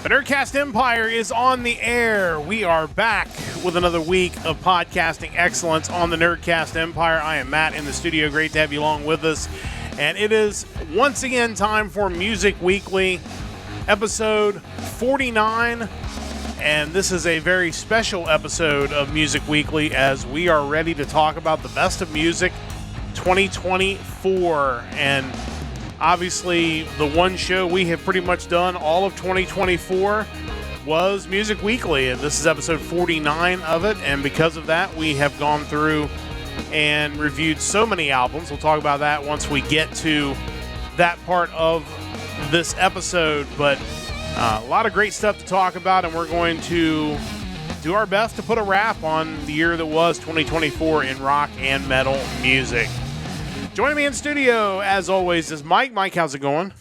The Nerdcast Empire is on the air. We are back with another week of podcasting excellence on the Nerdcast Empire. I am Matt in the studio. Great to have you along with us. And it is once again time for Music Weekly, episode 49. And this is a very special episode of Music Weekly as we are ready to talk about the best of music 2024. And obviously, the one show we have pretty much done all of 2024 was Music Weekly, and this is episode 49 of it, and because of that, we have gone through and reviewed so many albums. We'll talk about that once we get to that part of this episode, but a lot of great stuff to talk about, and we're going to do our best to put a wrap on the year that was 2024 in rock and metal music. Joining me in studio, as always, is Mike. Mike, how's it going?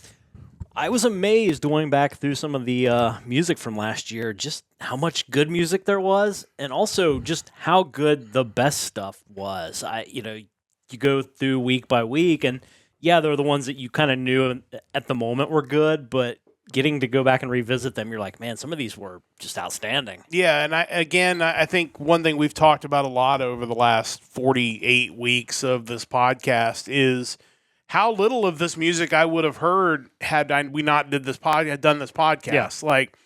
I was amazed going back through some of the music from last year, just how much good music there was, and also just how good the best stuff was. You go through week by week, and yeah, there were the ones that you kind of knew at the moment were good, but getting to go back and revisit them, you're like, man, some of these were just outstanding. Yeah, and I think one thing we've talked about a lot over the last 48 weeks of this podcast is how little of this music I would have heard had we not done this podcast. Yeah. Like,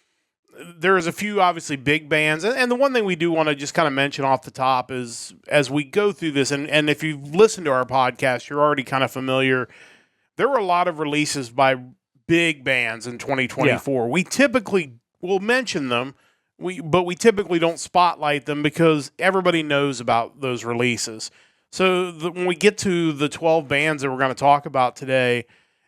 there's a few obviously big bands, and the one thing we do want to just kind of mention off the top is as we go through this, and if you've listened to our podcast, you're already kind of familiar. There were a lot of releases by big bands in 2024. Yeah. We typically will mention them, but we typically don't spotlight them because everybody knows about those releases. So when we get to the 12 bands that we're going to talk about today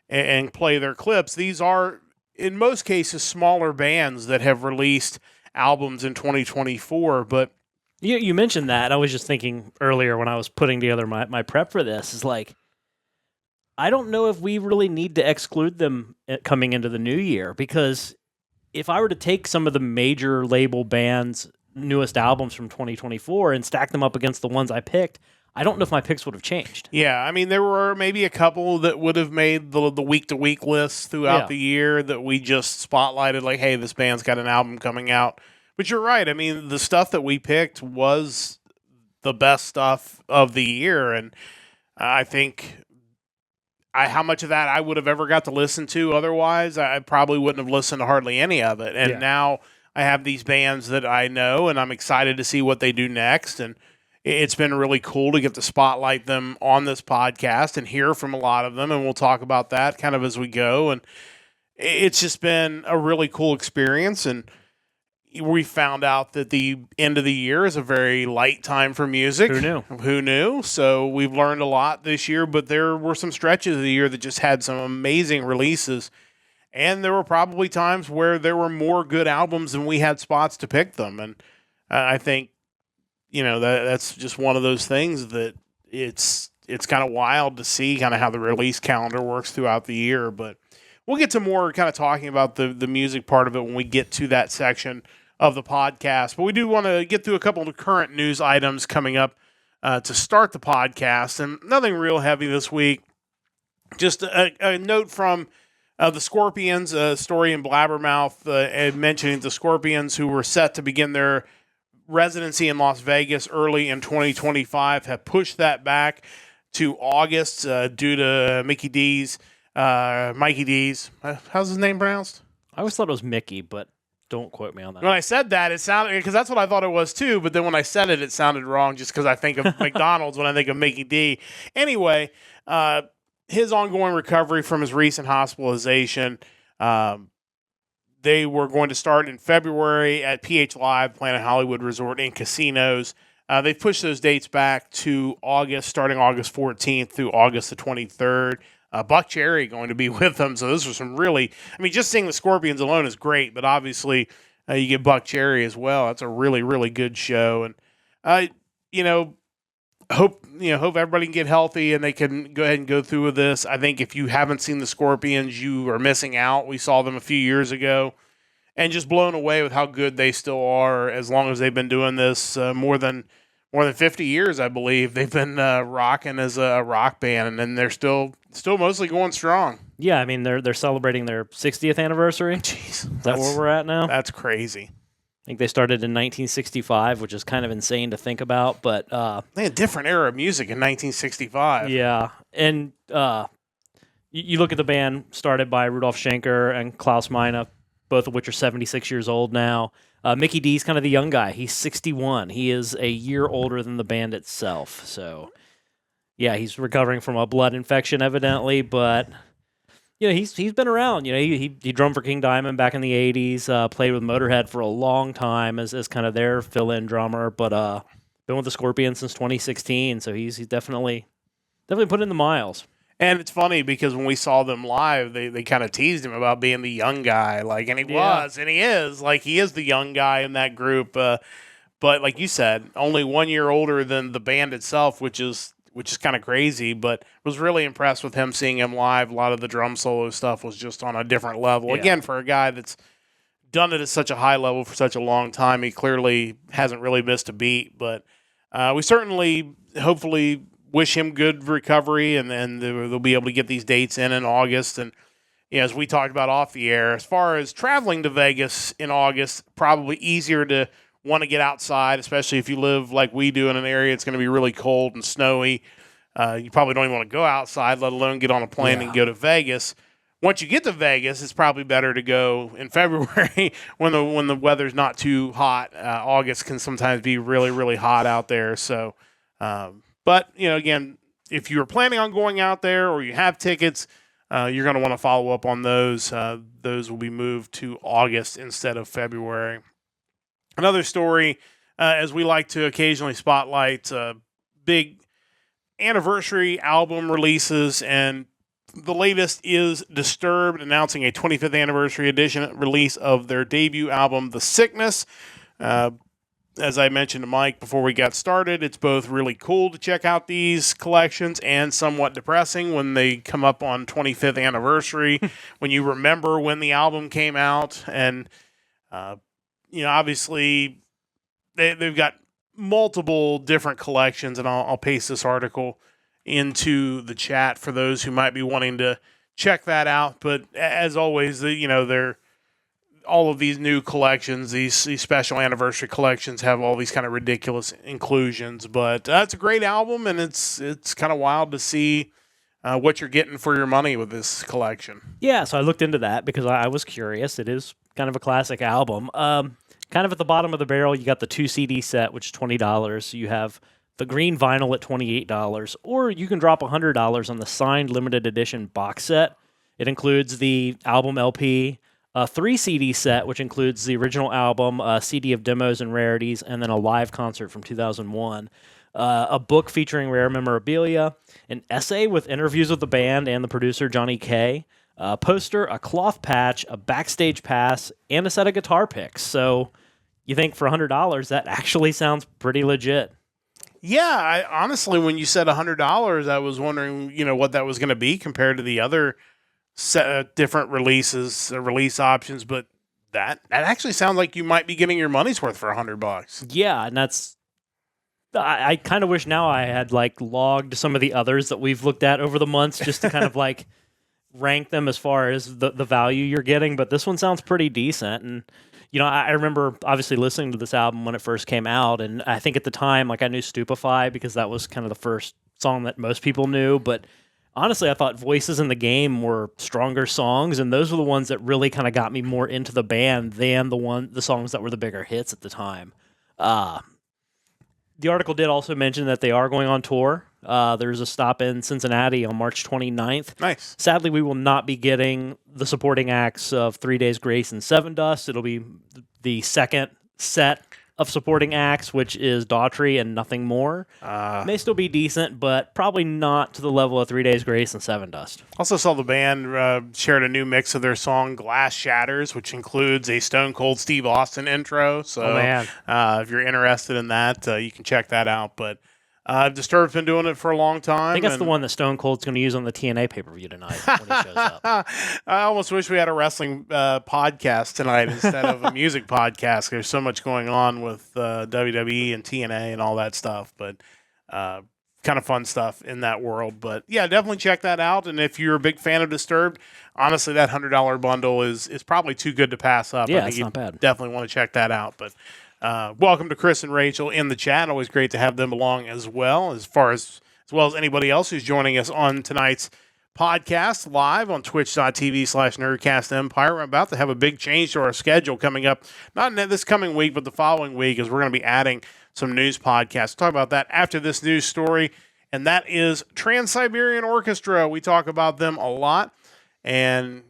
and play their clips, these are, in most cases, smaller bands that have released albums in 2024. But you mentioned that. I was just thinking earlier when I was putting together my prep for this, is like, I don't know if we really need to exclude them coming into the new year, because if I were to take some of the major label bands' newest albums from 2024 and stack them up against the ones I picked, I don't know if my picks would have changed. Yeah, I mean, there were maybe a couple that would have made the week-to-week lists throughout the year that we just spotlighted, like, hey, this band's got an album coming out. But you're right. I mean, the stuff that we picked was the best stuff of the year, and I think how much of that I would have ever got to listen to otherwise, I probably wouldn't have listened to hardly any of it. And now I have these bands that I know, and I'm excited to see what they do next. And it's been really cool to get to spotlight them on this podcast and hear from a lot of them. And we'll talk about that kind of as we go. And it's just been a really cool experience. And we found out that the end of the year is a very light time for music. Who knew? So we've learned a lot this year, but there were some stretches of the year that just had some amazing releases. And there were probably times where there were more good albums than we had spots to pick them. And I think, that's just one of those things that it's kind of wild to see kind of how the release calendar works throughout the year. But we'll get to more kind of talking about the music part of it when we get to that section of the podcast. But we do want to get through a couple of current news items coming up to start the podcast, and nothing real heavy this week. Just a note from the Scorpions, a story in Blabbermouth mentioning the Scorpions, who were set to begin their residency in Las Vegas early in 2025, have pushed that back to August due to Mikey D's. How's his name pronounced? I always thought it was Mickey, but don't quote me on that. When I said that, it sounded, because that's what I thought it was too, but then when I said it sounded wrong just because I think of McDonald's when I think of Mickey D. Anyway, his ongoing recovery from his recent hospitalization, they were going to start in February at PH Live, Planet Hollywood Resort and Casinos. They've pushed those dates back to August, starting August 14th through August the 23rd. Buck Cherry going to be with them. So those were some really, just seeing the Scorpions alone is great, but obviously you get Buck Cherry as well. That's a really, really good show. And, hope everybody can get healthy and they can go ahead and go through with this. I think if you haven't seen the Scorpions, you are missing out. We saw them a few years ago and just blown away with how good they still are as long as they've been doing this more than more than 50 years, I believe. They've been rocking as a rock band, and they're still mostly going strong. Yeah, I mean, they're celebrating their 60th anniversary. Jeez. Is that where we're at now? That's crazy. I think they started in 1965, which is kind of insane to think about, but they had a different era of music in 1965. Yeah, and you look at the band started by Rudolf Schenker and Klaus Meine, both of which are 76 years old now. Mickey D's kind of the young guy. He's 61. He is a year older than the band itself. So, yeah, he's recovering from a blood infection, evidently, but he's been around. He drummed for King Diamond back in the 80s, played with Motorhead for a long time as kind of their fill-in drummer, but been with the Scorpions since 2016, so he's definitely put in the miles. And it's funny because when we saw them live, they kind of teased him about being the young guy, and he was, and he is, he is the young guy in that group. But like you said, only 1 year older than the band itself, which is kind of crazy. But was really impressed with him, seeing him live. A lot of the drum solo stuff was just on a different level. Yeah. Again, for a guy that's done it at such a high level for such a long time, he clearly hasn't really missed a beat. But we certainly, hopefully, wish him good recovery, and they'll be able to get these dates in August. And as we talked about off the air, as far as traveling to Vegas in August, probably easier to want to get outside, especially if you live like we do in an area it's going to be really cold and snowy. You probably don't even want to go outside, let alone get on a plane and go to Vegas. Once you get to Vegas, it's probably better to go in February when the weather's not too hot. August can sometimes be really, really hot out there. So, but, again, if you're planning on going out there or you have tickets, you're going to want to follow up on those. Those will be moved to August instead of February. Another story, as we like to occasionally spotlight big anniversary album releases, and the latest is Disturbed announcing a 25th anniversary edition release of their debut album, The Sickness. As I mentioned to Mike before we got started, it's both really cool to check out these collections and somewhat depressing when they come up on 25th anniversary, when you remember when the album came out. And, obviously they've got multiple different collections, and I'll paste this article into the chat for those who might be wanting to check that out. But as always, they're all of these new collections, these special anniversary collections, have all these kind of ridiculous inclusions. But it's a great album, and it's kind of wild to see what you're getting for your money with this collection. Yeah, so I looked into that because I was curious. It is kind of a classic album. Kind of at the bottom of the barrel, you got the 2 CD set, which is $20. You have the green vinyl at $28, or you can drop $100 on the signed limited edition box set. It includes the album LP, a 3 CD set, which includes the original album, a CD of demos and rarities, and then a live concert from 2001. A book featuring rare memorabilia, an essay with interviews with the band and the producer, Johnny Kay, a poster, a cloth patch, a backstage pass, and a set of guitar picks. So you think for $100, that actually sounds pretty legit. Yeah, honestly, when you said $100, I was wondering, what that was going to be compared to the other different release options, but that actually sounds like you might be getting your money's worth for $100. Yeah, and that's, I kind of wish now I had logged some of the others that we've looked at over the months just to kind of rank them as far as the value you're getting, but this one sounds pretty decent. And I remember obviously listening to this album when it first came out, and I think at the time I knew Stupefy because that was kind of the first song that most people knew, but honestly, I thought Voices in the Game were stronger songs, and those were the ones that really kind of got me more into the band than the songs that were the bigger hits at the time. The article did also mention that they are going on tour. There's a stop in Cincinnati on March 29th. Nice. Sadly, we will not be getting the supporting acts of 3 Days Grace and Seven Dust. It'll be the second set of supporting acts, which is Daughtry and Nothing More. May still be decent, but probably not to the level of 3 Days Grace and Seven Dust. Also saw the band shared a new mix of their song Glass Shatters, which includes a Stone Cold Steve Austin intro. So if you're interested in that, you can check that out. But Disturbed's been doing it for a long time. I think that's the one that Stone Cold's going to use on the TNA pay-per-view tonight when he shows up. I almost wish we had a wrestling podcast tonight instead of a music podcast. There's so much going on with WWE and TNA and all that stuff, but kind of fun stuff in that world. But yeah, definitely check that out. And if you're a big fan of Disturbed, honestly, that $100 bundle is probably too good to pass up. Yeah, it's not bad. Definitely want to check that out. But welcome to Chris and Rachel in the chat. Always great to have them along as well as well as anybody else who's joining us on tonight's podcast live on twitch.tv/nerdcastempire. We're about to have a big change to our schedule coming up, not this coming week, but the following week, as we're going to be adding some news podcasts. We'll talk about that after this news story, and that is Trans-Siberian Orchestra. We talk about them a lot, and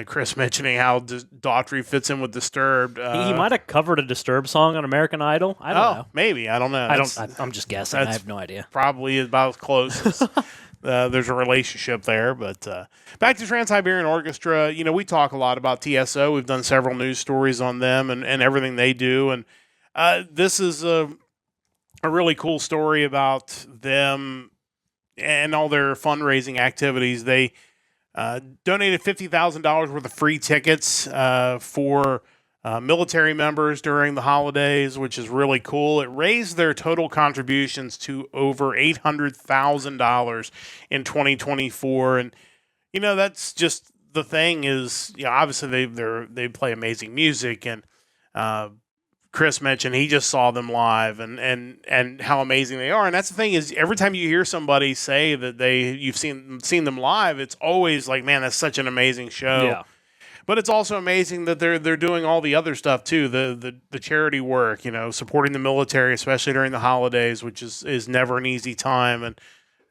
Chris mentioning how Daughtry fits in with Disturbed. He might have covered a Disturbed song on American Idol. I don't know. Maybe. I don't know. I'm just guessing. I have no idea. Probably about as close as there's a relationship there. But back to Trans-Siberian Orchestra, we talk a lot about TSO. We've done several news stories on them and everything they do. And this is a really cool story about them and all their fundraising activities. They donated $50,000 worth of free tickets for military members during the holidays, which is really cool. It raised their total contributions to over $800,000 in 2024. And, that's just the thing is, obviously they play amazing music. And Chris mentioned he just saw them live and how amazing they are. And that's the thing is every time you hear somebody say that you've seen them live, it's always like, man, that's such an amazing show. Yeah. But it's also amazing that they're doing all the other stuff too, the charity work, supporting the military, especially during the holidays, which is never an easy time. And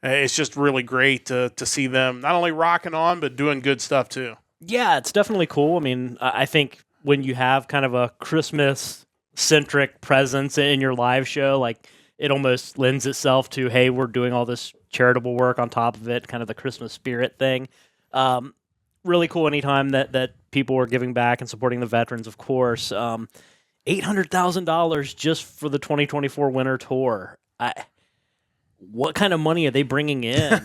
it's just really great to see them not only rocking on, but doing good stuff too. Yeah, it's definitely cool. I mean, I think when you have kind of a Christmas-centric presence in your live show, like it almost lends itself to, hey, we're doing all this charitable work on top of it, kind of the Christmas spirit thing. Really cool anytime that people are giving back and supporting the veterans, of course. $800,000 just for the 2024 winter tour. What kind of money are they bringing in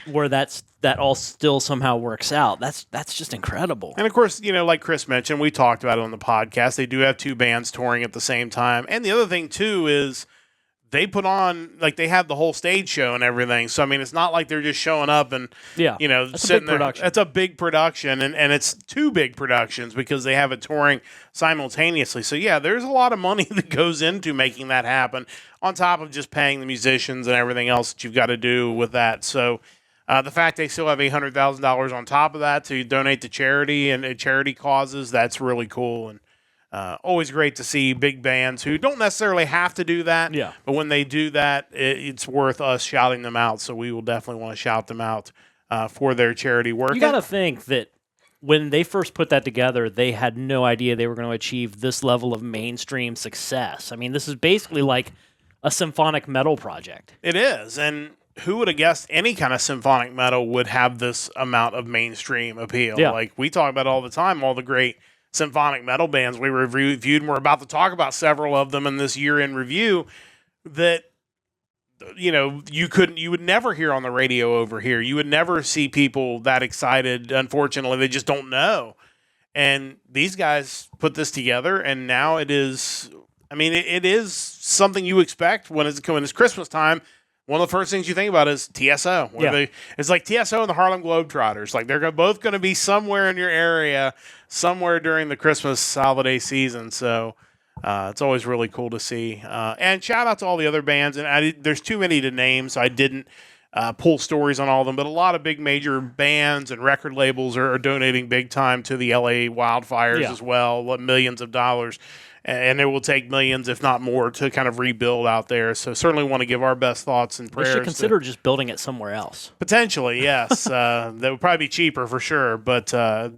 where that all still somehow works out? That's just incredible. And of course, like Chris mentioned, we talked about it on the podcast. They do have two bands touring at the same time. And the other thing too is they put on, like, they have the whole stage show and everything. So, I mean, it's not like they're just showing up and, sitting there. That's a big production. And it's two big productions because they have it touring simultaneously. So, yeah, there's a lot of money that goes into making that happen on top of just paying the musicians and everything else that you've got to do with that. So, the fact they still have $800,000 on top of that to donate to charity and charity causes, that's really cool. And always great to see big bands who don't necessarily have to do that. Yeah. But when they do that, it's worth us shouting them out. So we will definitely want to shout them out for their charity work. You got to think that when they first put that together, they had no idea they were going to achieve this level of mainstream success. I mean, this is basically like a symphonic metal project. It is. And who would have guessed any kind of symphonic metal would have this amount of mainstream appeal? Yeah. Like we talk about all the time, all the great symphonic metal bands we reviewed, and we're about to talk about several of them in this year-end review that, you would never hear on the radio over here. You would never see people that excited. Unfortunately, they just don't know. And these guys put this together, and now it is, it is something you expect when it's Christmas time. One of the first things you think about is TSO. It's like TSO and the Harlem Globetrotters. Like they're both going to be somewhere in your area, somewhere during the Christmas holiday season. So it's always really cool to see. And shout out to all the other bands. And there's too many to name, so I didn't pull stories on all of them. But a lot of big major bands and record labels are donating big time to the LA wildfires as well, millions of dollars. And it will take millions, if not more, to kind of rebuild out there. So certainly want to give our best thoughts and prayers. We should consider just building it somewhere else. Potentially, yes. That would probably be cheaper for sure. But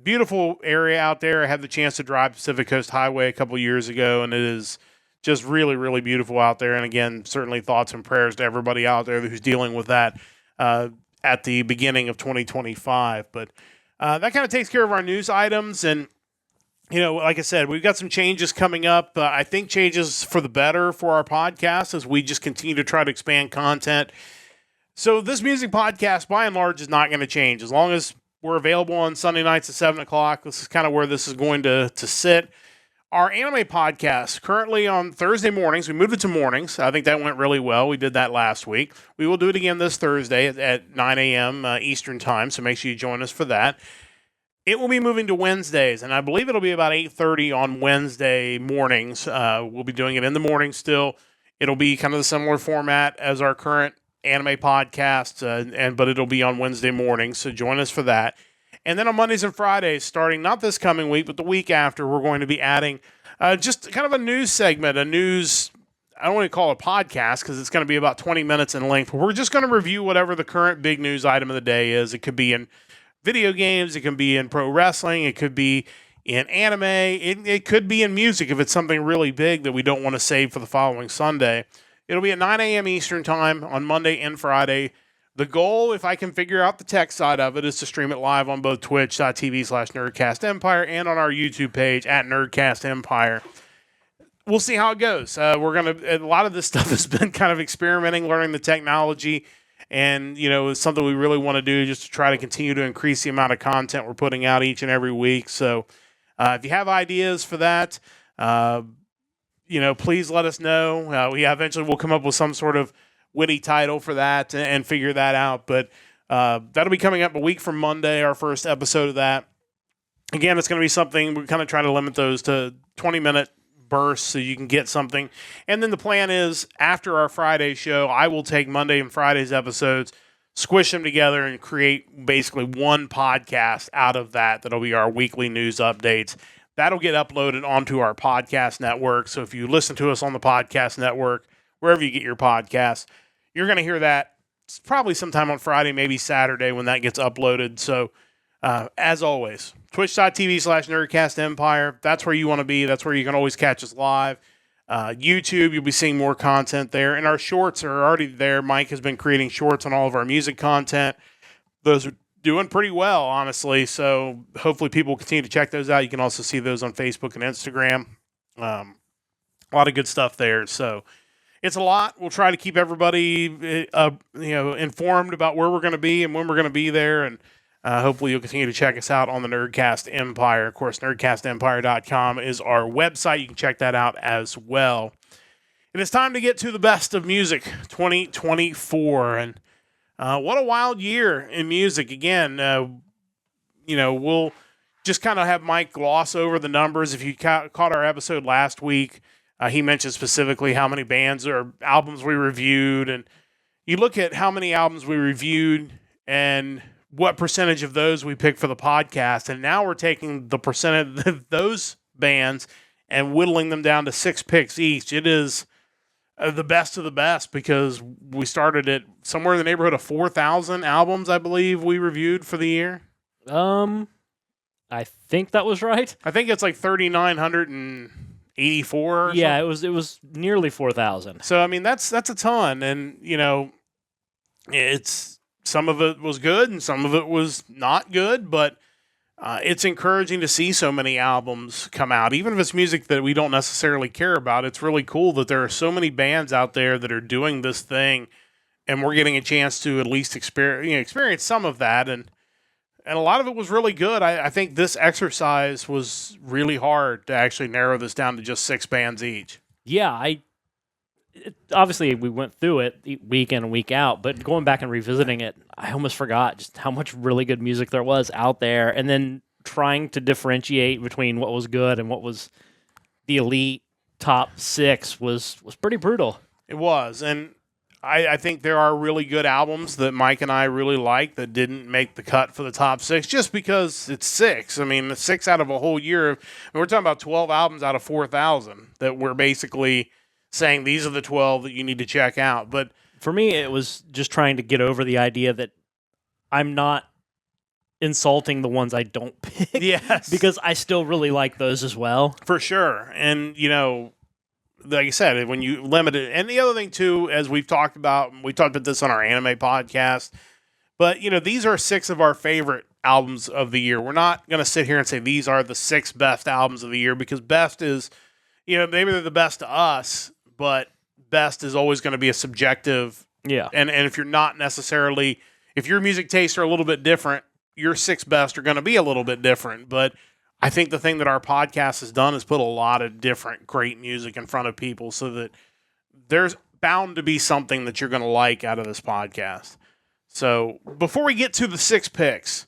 beautiful area out there. I had the chance to drive Pacific Coast Highway a couple years ago, and it is just really, really beautiful out there. And again, certainly thoughts and prayers to everybody out there who's dealing with that at the beginning of 2025. But that kind of takes care of our news items. And like I said, we've got some changes coming up. I think changes for the better for our podcast as we just continue to try to expand content. So this music podcast, by and large, is not going to change. As long as we're available on Sunday nights at 7 o'clock, this is kind of where this is going to sit. Our anime podcast, currently on Thursday mornings, we moved it to mornings. I think that went really well. We did that last week. We will do it again this Thursday at 9 a.m. Eastern time, so make sure you join us for that. It will be moving to Wednesdays, and I believe it'll be about 8:30 on Wednesday mornings. We'll be doing it in the morning still. It'll be kind of the similar format as our current anime podcast, but it'll be on Wednesday mornings, so join us for that. And then on Mondays and Fridays, starting not this coming week, but the week after, we're going to be adding just kind of a news segment, I don't want to call it a podcast because it's going to be about 20 minutes in length. We're just going to review whatever the current big news item of the day is. It could be in video games, it can be in pro wrestling, it could be in anime, it could be in music if it's something really big that we don't want to save for the following Sunday. It'll be at 9 a.m. Eastern time on Monday and Friday. The goal, if I can figure out the tech side of it, is to stream it live on both twitch.tv/NerdcastEmpire and on our YouTube page at Nerdcast Empire. We'll see how it goes. A lot of this stuff has been kind of experimenting, learning the technology, and it's something we really want to do just to try to continue to increase the amount of content we're putting out each and every week. So if you have ideas for that, please let us know. Eventually we'll come up with some sort of witty title for that and figure that out. But that'll be coming up a week from Monday, our first episode of that. Again, it's going to be something, we're kind of trying to limit those to 20-minute bursts so you can get something. And then the plan is, after our Friday show, I will take Monday and Friday's episodes, squish them together, and create basically one podcast out of that. That'll be our weekly news updates. That'll get uploaded onto our podcast network. So if you listen to us on the podcast network, wherever you get your podcasts, you're going to hear that probably sometime on Friday, maybe Saturday when that gets uploaded. So as always, twitch.tv/NerdcastEmpire. That's where you want to be. That's where you can always catch us live. YouTube, you'll be seeing more content there. And our shorts are already there. Mike has been creating shorts on all of our music content. Those are doing pretty well, honestly. So hopefully people will continue to check those out. You can also see those on Facebook and Instagram. A lot of good stuff there. So it's a lot. We'll try to keep everybody informed about where we're going to be and when we're going to be there. And hopefully you'll continue to check us out on the Nerdcast Empire. Of course, nerdcastempire.com is our website. You can check that out as well. It is time to get to the best of music 2024. And what a wild year in music. Again, we'll just kind of have Mike gloss over the numbers. If you caught our episode last week, he mentioned specifically how many bands or albums we reviewed. And you look at how many albums we reviewed and what percentage of those we picked for the podcast. And now we're taking the percentage of those bands and whittling them down to 6 picks each. It is the best of the best because we started at somewhere in the neighborhood of 4,000 albums, I believe, we reviewed for the year. I think that was right. I think it's like 3,984. Yeah, it was nearly 4,000. So I mean that's a ton, and it's some of it was good and some of it was not good, but it's encouraging to see so many albums come out, even if it's music that we don't necessarily care about. It's really cool that there are so many bands out there that are doing this thing, and we're getting a chance to at least experience some of that, and a lot of it was really good. I think this exercise was really hard to actually narrow this down to just 6 bands each. Yeah, obviously we went through it week in and week out, but going back and revisiting it, I almost forgot just how much really good music there was out there, and then trying to differentiate between what was good and what was the elite top 6 was pretty brutal. It was, and I think there are really good albums that Mike and I really like that didn't make the cut for the top 6 just because it's 6. I mean, 6 out of a whole year. We're talking about 12 albums out of 4,000 that we're basically saying these are the 12 that you need to check out. But for me, it was just trying to get over the idea that I'm not insulting the ones I don't pick. Yes. Because I still really like those as well. For sure. And, like I said, when you limit it, and the other thing too, as we talked about this on our anime podcast, but these are 6 of our favorite albums of the year. We're not going to sit here and say these are the 6 best albums of the year, because best is, maybe they're the best to us, but best is always going to be a subjective. Yeah. And if you're not necessarily, if your music tastes are a little bit different, your 6 best are going to be a little bit different. But I think the thing that our podcast has done is put a lot of different great music in front of people, so that there's bound to be something that you're going to like out of this podcast. So before we get to the 6 picks,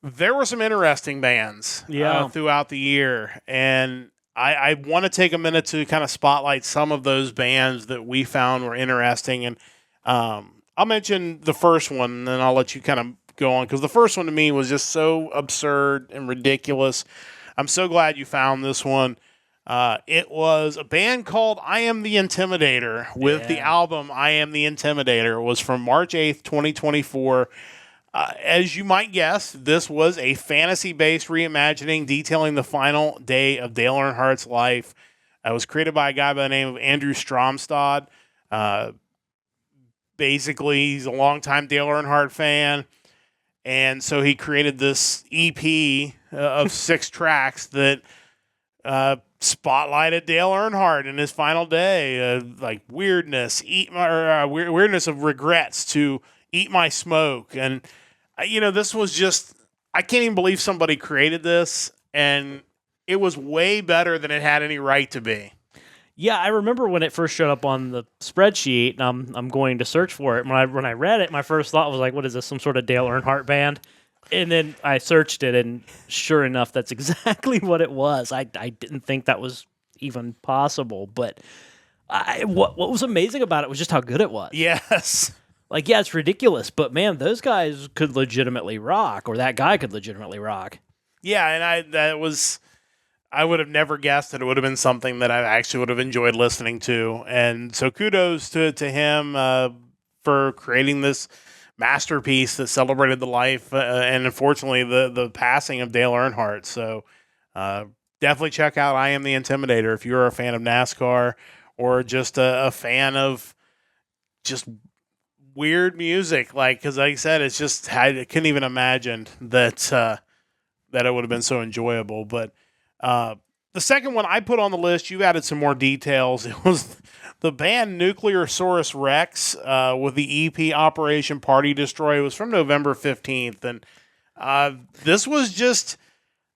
there were some interesting bands throughout the year, and I want to take a minute to kind of spotlight some of those bands that we found were interesting. And I'll mention the first one, and then I'll let you kind of go on, because the first one to me was just so absurd and ridiculous. I'm so glad you found this one. It was a band called I Am the Intimidator with the album I Am the Intimidator. It was from March 8th, 2024. As you might guess, this was a fantasy-based reimagining detailing the final day of Dale Earnhardt's life. It was created by a guy by the name of Andrew Stromstad. Basically, he's a longtime Dale Earnhardt fan, and so he created this EP of 6 tracks that spotlighted Dale Earnhardt in his final day, like Weirdness, Weirdness of Regrets to Eat My Smoke. And, this was just, I can't even believe somebody created this, and it was way better than it had any right to be. Yeah, I remember when it first showed up on the spreadsheet, and I'm going to search for it. When I read it, my first thought was like, what is this, some sort of Dale Earnhardt band? And then I searched it, and sure enough, that's exactly what it was. I didn't think that was even possible, but what was amazing about it was just how good it was. Yes. Like, yeah, it's ridiculous, but man, those guys could legitimately rock, or that guy could legitimately rock. Yeah, and I would have never guessed that it would have been something that I actually would have enjoyed listening to. And so kudos to him for creating this masterpiece that celebrated the life and unfortunately the passing of Dale Earnhardt. So definitely check out I Am the Intimidator if you're a fan of NASCAR or just a fan of just weird music. Because like I said, it's just, I couldn't even imagine that it would have been so enjoyable. But the second one I put on the list, you added some more details. It was the band Nucleosaurus Rex with the EP Operation Party Destroy. It was from November 15th. And this was just,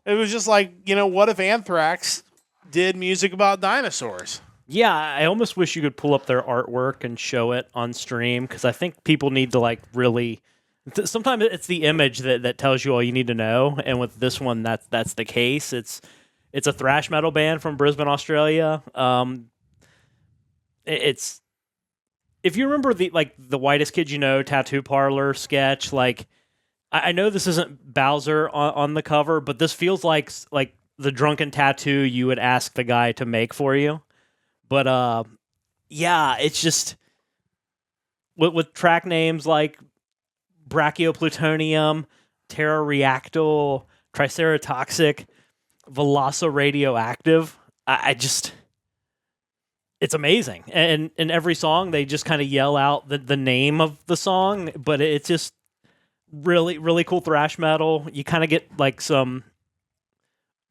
it was just like, what if Anthrax did music about dinosaurs? Yeah, I almost wish you could pull up their artwork and show it on stream, because I think people need to really... Sometimes it's the image that tells you all you need to know, and with this one, that's the case. It's a thrash metal band from Brisbane, Australia. It's, if you remember the Whitest Kid You Know tattoo parlor sketch, I know this isn't Bowser on the cover, but this feels like the drunken tattoo you would ask the guy to make for you. But yeah, it's just with track names like Brachioplutonium, Pteroreactyl, Triceratoxic, Velociradioactive. It's amazing. And in every song, they just kind of yell out the name of the song, but it's just really, really cool thrash metal. You kind of get some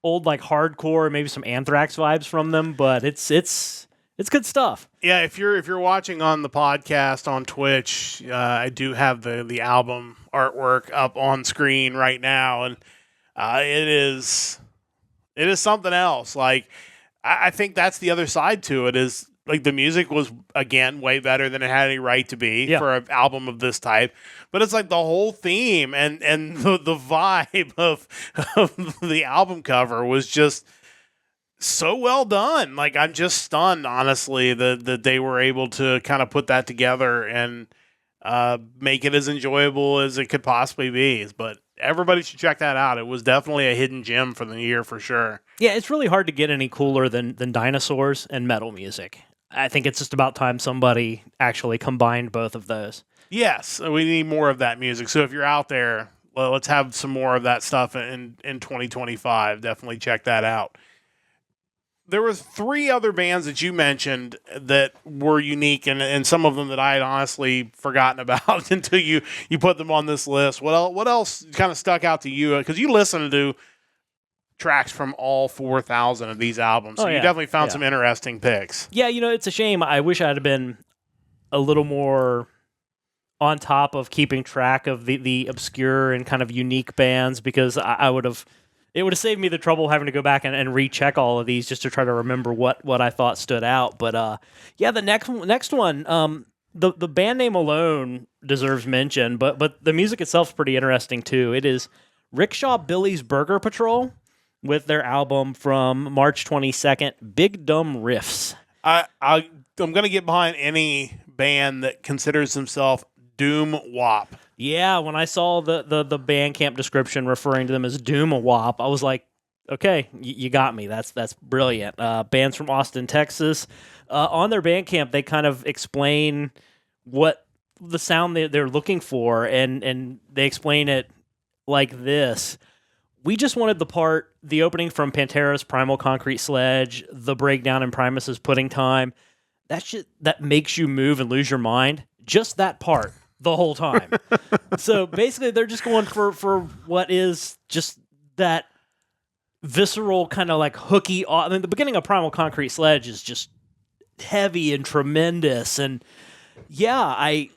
old hardcore, maybe some Anthrax vibes from them, but it's good stuff. Yeah, if you're watching on the podcast on Twitch, I do have the album artwork up on screen right now, and it is something else. I think that's the other side to it is the music was again way better than it had any right to be for an album of this type. But it's the whole theme and the vibe of the album cover was just so well done. I'm just stunned, honestly, that they were able to kind of put that together and make it as enjoyable as it could possibly be. But everybody should check that out. It was definitely a hidden gem for the year for sure. Yeah, it's really hard to get any cooler than dinosaurs and metal music. I think it's just about time somebody actually combined both of those. Yes, we need more of that music. So if you're out there, let's have some more of that stuff in 2025. Definitely check that out. there was 3 other bands that you mentioned that were unique, and some of them that I had honestly forgotten about until you put them on this list. What else kind of stuck out to you? Because you listened to tracks from all 4,000 of these albums, so you definitely found some interesting picks. Yeah, it's a shame. I wish I'd have been a little more on top of keeping track of the obscure and kind of unique bands, because it would have saved me the trouble having to go back and recheck all of these just to try to remember what I thought stood out. But the next one, the band name alone deserves mention, but the music itself is pretty interesting too. It is Rickshaw Billy's Burger Patrol with their album from March 22nd, Big Dumb Riffs. I'm going to get behind any band that considers themselves Doom Wop. Yeah, when I saw the Bandcamp description referring to them as Doom Wop, I was like, okay, you got me. That's brilliant. Bands from Austin, Texas. On their Bandcamp, they kind of explain what the sound they're looking for, and they explain it like this. We just wanted the opening from Pantera's Primal Concrete Sledge, the breakdown in Primus's Pudding Time, that shit that makes you move and lose your mind, just that part the whole time. So basically they're just going for what is just that visceral kind of like hooky. I mean, the beginning of Primal Concrete Sledge is just heavy and tremendous, and yeah, I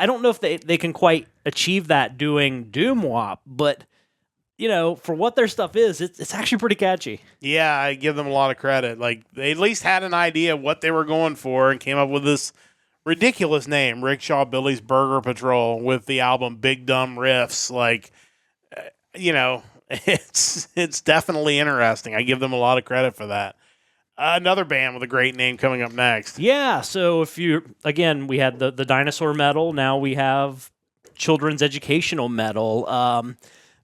don't know if they can quite achieve that doing Doom Wop, but for what their stuff is, it's actually pretty catchy. Yeah, I give them a lot of credit. Like, they at least had an idea of what they were going for and came up with this ridiculous name, Rickshaw Billy's Burger Patrol, with the album Big Dumb Riffs. Like, it's definitely interesting. I give them a lot of credit for that. Another band with a great name coming up next. Yeah, so we had the dinosaur metal. Now we have children's educational metal.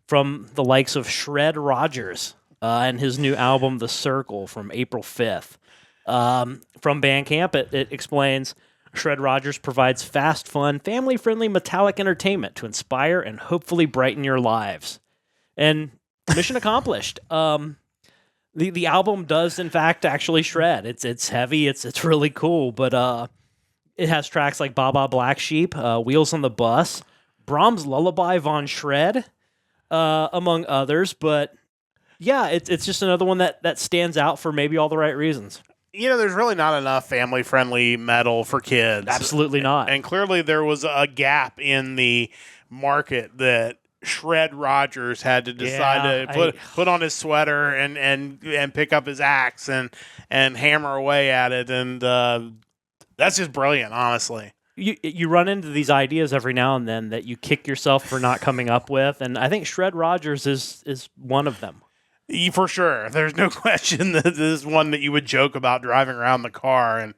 From the likes of Shred Rogers and his new album, The Circle, from April 5th. From Bandcamp, it explains, Shred Rogers provides fast, fun, family-friendly metallic entertainment to inspire and hopefully brighten your lives. And mission accomplished. The album does, in fact, actually shred. It's heavy, it's really cool, but it has tracks like Baba Black Sheep, Wheels on the Bus, Brahms' Lullaby von Shred, among others, but yeah, it's just another one that stands out for maybe all the right reasons. There's really not enough family-friendly metal for kids. Absolutely not. And clearly there was a gap in the market that Shred Rogers had to decide to put on his sweater and pick up his axe and hammer away at it, and that's just brilliant, honestly. You run into these ideas every now and then that you kick yourself for not coming up with, and I think Shred Rogers is one of them. For sure. There's no question that this is one that you would joke about driving around the car, and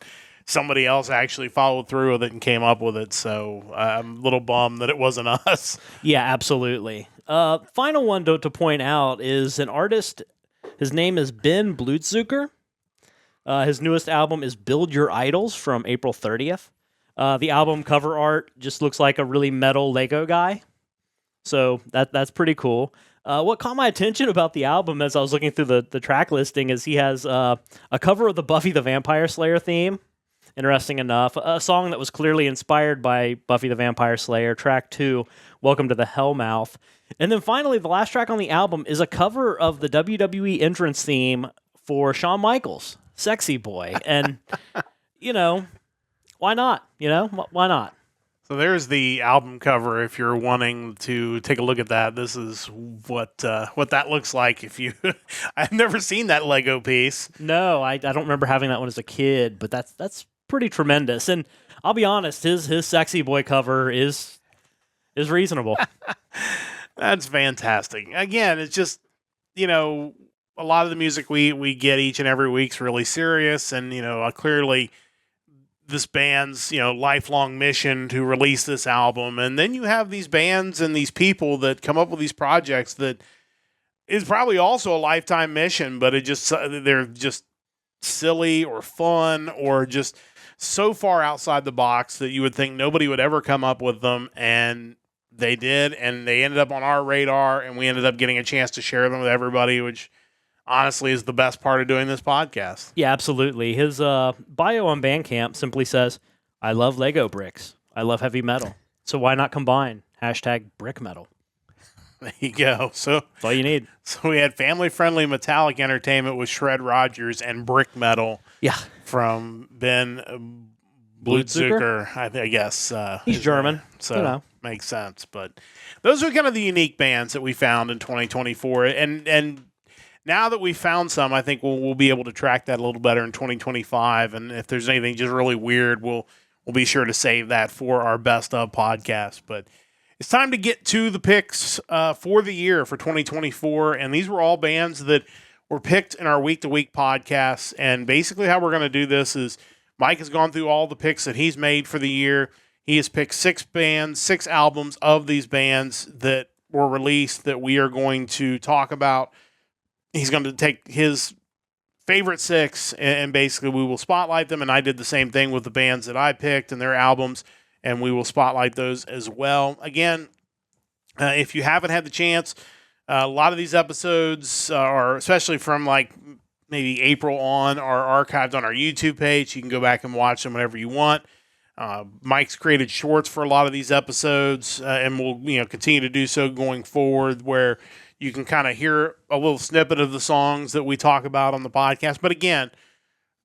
somebody else actually followed through with it and came up with it, so I'm a little bummed that it wasn't us. Yeah, absolutely. Final one to point out is an artist. His name is Ben Blutzucker. His newest album is Build Your Idols from April 30th. The album cover art just looks like a really metal Lego guy. So that's pretty cool. What caught my attention about the album as I was looking through the track listing is he has a cover of the Buffy the Vampire Slayer theme. Interesting enough. A song that was clearly inspired by Buffy the Vampire Slayer, track 2, Welcome to the Hellmouth. And then finally, the last track on the album is a cover of the WWE entrance theme for Shawn Michaels, Sexy Boy. And, why not? Why not? So there's the album cover. If you're wanting to take a look at that, this is what that looks like. I've never seen that Lego piece. No, I don't remember having that one as a kid, but that's pretty tremendous. And I'll be honest, his Sexy Boy cover is reasonable. That's fantastic. Again, it's just a lot of the music we get each and every week's really serious, and clearly this band's lifelong mission to release this album, and then you have these bands and these people that come up with these projects that is probably also a lifetime mission, but they're just silly or fun or just so far outside the box that you would think nobody would ever come up with them, and they did, and they ended up on our radar, and we ended up getting a chance to share them with everybody, which honestly is the best part of doing this podcast. Yeah, absolutely. His bio on Bandcamp simply says, I love Lego bricks. I love heavy metal. So why not combine? #brick metal. There you go. So That's all you need. So we had family-friendly metallic entertainment with Shred Rogers and brick metal. Yeah. From Ben Blutzucker, I guess. He's German. So makes sense. But those are kind of the unique bands that we found in 2024. And now that we found some, I think we'll be able to track that a little better in 2025. And if there's anything just really weird, we'll be sure to save that for our best of podcast. But it's time to get to the picks for the year for 2024. And these were all bands that were picked in our week-to-week podcasts. And basically how we're going to do this is Mike has gone through all the picks that he's made for the year. He has picked 6 bands, 6 albums of these bands that were released that we are going to talk about. He's going to take his favorite 6 and basically we will spotlight them. And I did the same thing with the bands that I picked and their albums. And we will spotlight those as well. Again, if you haven't had the chance, a lot of these episodes are, especially from like maybe April on, are archived on our YouTube page. You can go back and watch them whenever you want. Mike's created shorts for a lot of these episodes, and we'll continue to do so going forward, where you can kind of hear a little snippet of the songs that we talk about on the podcast. But again,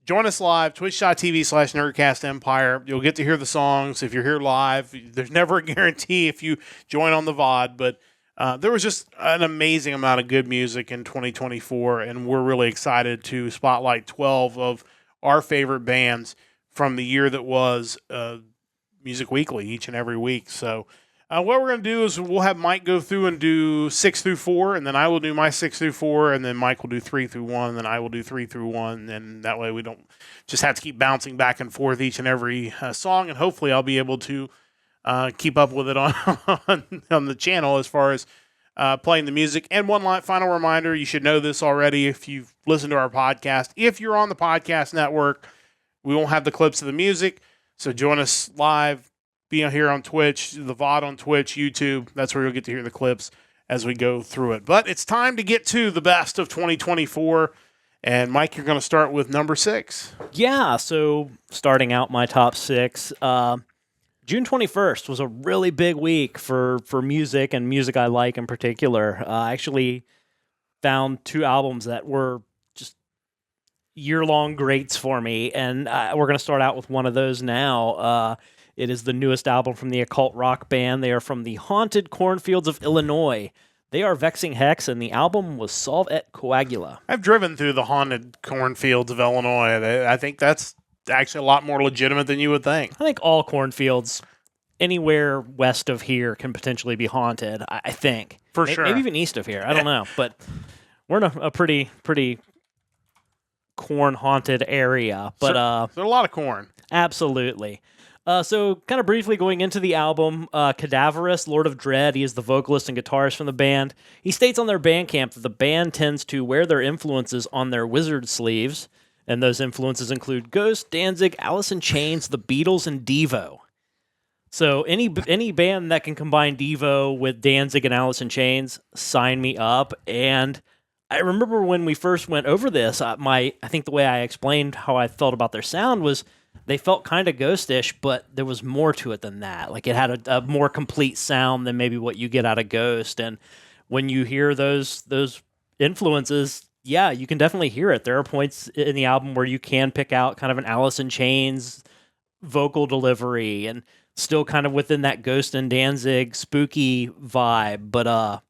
join us live, twitch.tv/NerdcastEmpire. You'll get to hear the songs if you're here live. There's never a guarantee if you join on the VOD, but there was just an amazing amount of good music in 2024, and we're really excited to spotlight 12 of our favorite bands from the year that was Music Weekly each and every week. So what we're going to do is we'll have Mike go through and do 6 through 4, and then I will do my 6 through 4, and then Mike will do 3 through 1, and then I will do 3 through 1, and that way we don't just have to keep bouncing back and forth each and every song, and hopefully I'll be able to keep up with it on the channel as far as playing the music. And one final reminder, you should know this already if you've listened to our podcast. If you're on the podcast network, we won't have the clips of the music, so join us live. Be here on Twitch, the VOD on Twitch, YouTube. That's where you'll get to hear the clips as we go through it. But it's time to get to the best of 2024. And Mike, you're going to start with number 6. Yeah, so starting out my top 6, June 21st was a really big week for music and music I like in particular. I actually found 2 albums that were just year-long greats for me, and we're going to start out with one of those now. It is the newest album from the occult rock band. They are from the haunted cornfields of Illinois. They are Vexing Hex, and the album was Solve et Coagula. I've driven through the haunted cornfields of Illinois. I think that's actually a lot more legitimate than you would think. I think all cornfields anywhere west of here can potentially be haunted, I think. For sure. Maybe even east of here. I don't know. But we're in a pretty corn-haunted area. But there's a lot of corn. Absolutely. So kind of briefly going into the album, Cadaverous, Lord of Dread, he is the vocalist and guitarist from the band. He states on their Bandcamp that the band tends to wear their influences on their wizard sleeves, and those influences include Ghost, Danzig, Alice in Chains, The Beatles, and Devo. So any band that can combine Devo with Danzig and Alice in Chains, sign me up. And I remember when we first went over this, I think the way I explained how I felt about their sound was they felt kind of ghostish, but there was more to it than that. Like it had a more complete sound than maybe what you get out of Ghost. And when you hear those influences, yeah, you can definitely hear it. There are points in the album where you can pick out kind of an Alice in Chains vocal delivery and still kind of within that Ghost and Danzig spooky vibe. But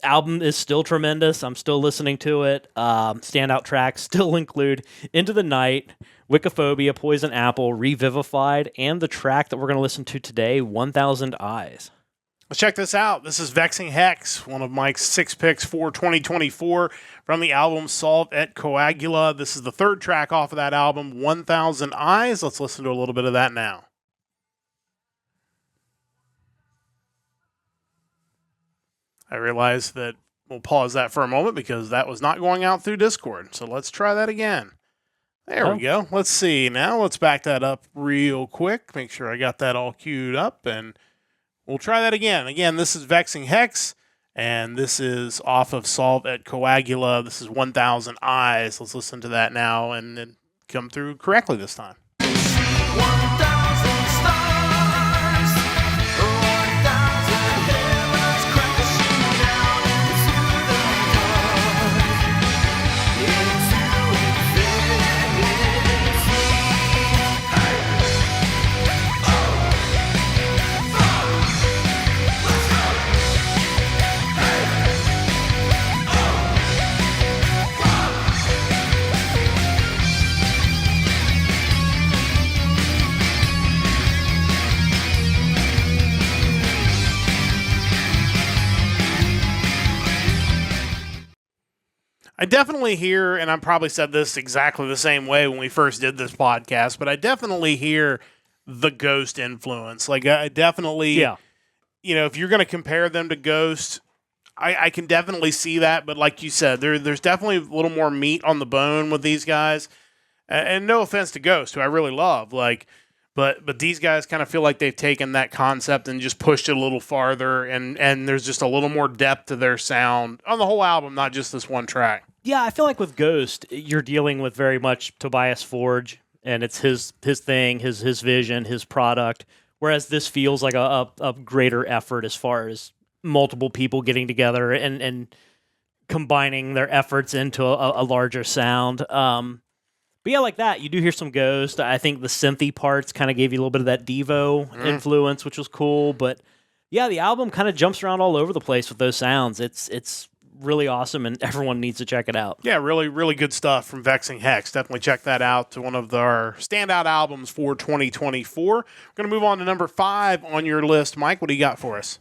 album is still tremendous. I'm still listening to it. Standout tracks still include Into the Night, Wiccophobia, Poison Apple, Revivified, and the track that we're going to listen to today, 1000 Eyes. Let's check this out. This is Vexing Hex, one of Mike's 6 picks for 2024 from the album Solve et Coagula. This is the 3rd track off of that album, 1000 Eyes. Let's listen to a little bit of that now. I realize that we'll pause that for a moment because that was not going out through Discord. So let's try that again. There we go. Let's see. Now let's back that up real quick. Make sure I got that all queued up, and we'll try that again. Again, this is Vexing Hex, And this is off of Solve et Coagula. This is 1,000 Eyes. Let's listen to that now and come through correctly this time. 1,000 stars, 1,000 heavens crashing down into the dark, into infinity. Hey, oh, let's go. Hey, I definitely hear, and I probably said this exactly the same way when we first did this podcast, but I definitely hear the Ghost influence. Like, I definitely, if you're going to compare them to Ghost, I can definitely see that. But like you said, there's definitely a little more meat on the bone with these guys. And no offense to Ghost, who I really love, but these guys kind of feel like they've taken that concept and just pushed it a little farther, and there's just a little more depth to their sound on the whole album, not just this one track. Yeah, I feel like with Ghost, you're dealing with very much Tobias Forge, and it's his thing, his vision, his product, whereas this feels like a greater effort as far as multiple people getting together and combining their efforts into a larger sound. But yeah, like that, you do hear some Ghost. I think the synthy parts kind of gave you a little bit of that Devo influence, which was cool. But yeah, the album kind of jumps around all over the place with those sounds. It's really awesome, and everyone needs to check it out. Yeah, really, really good stuff from Vexing Hex. Definitely check that out. One of our standout albums for 2024. We're going to move on to number 5 on your list. Mike, what do you got for us?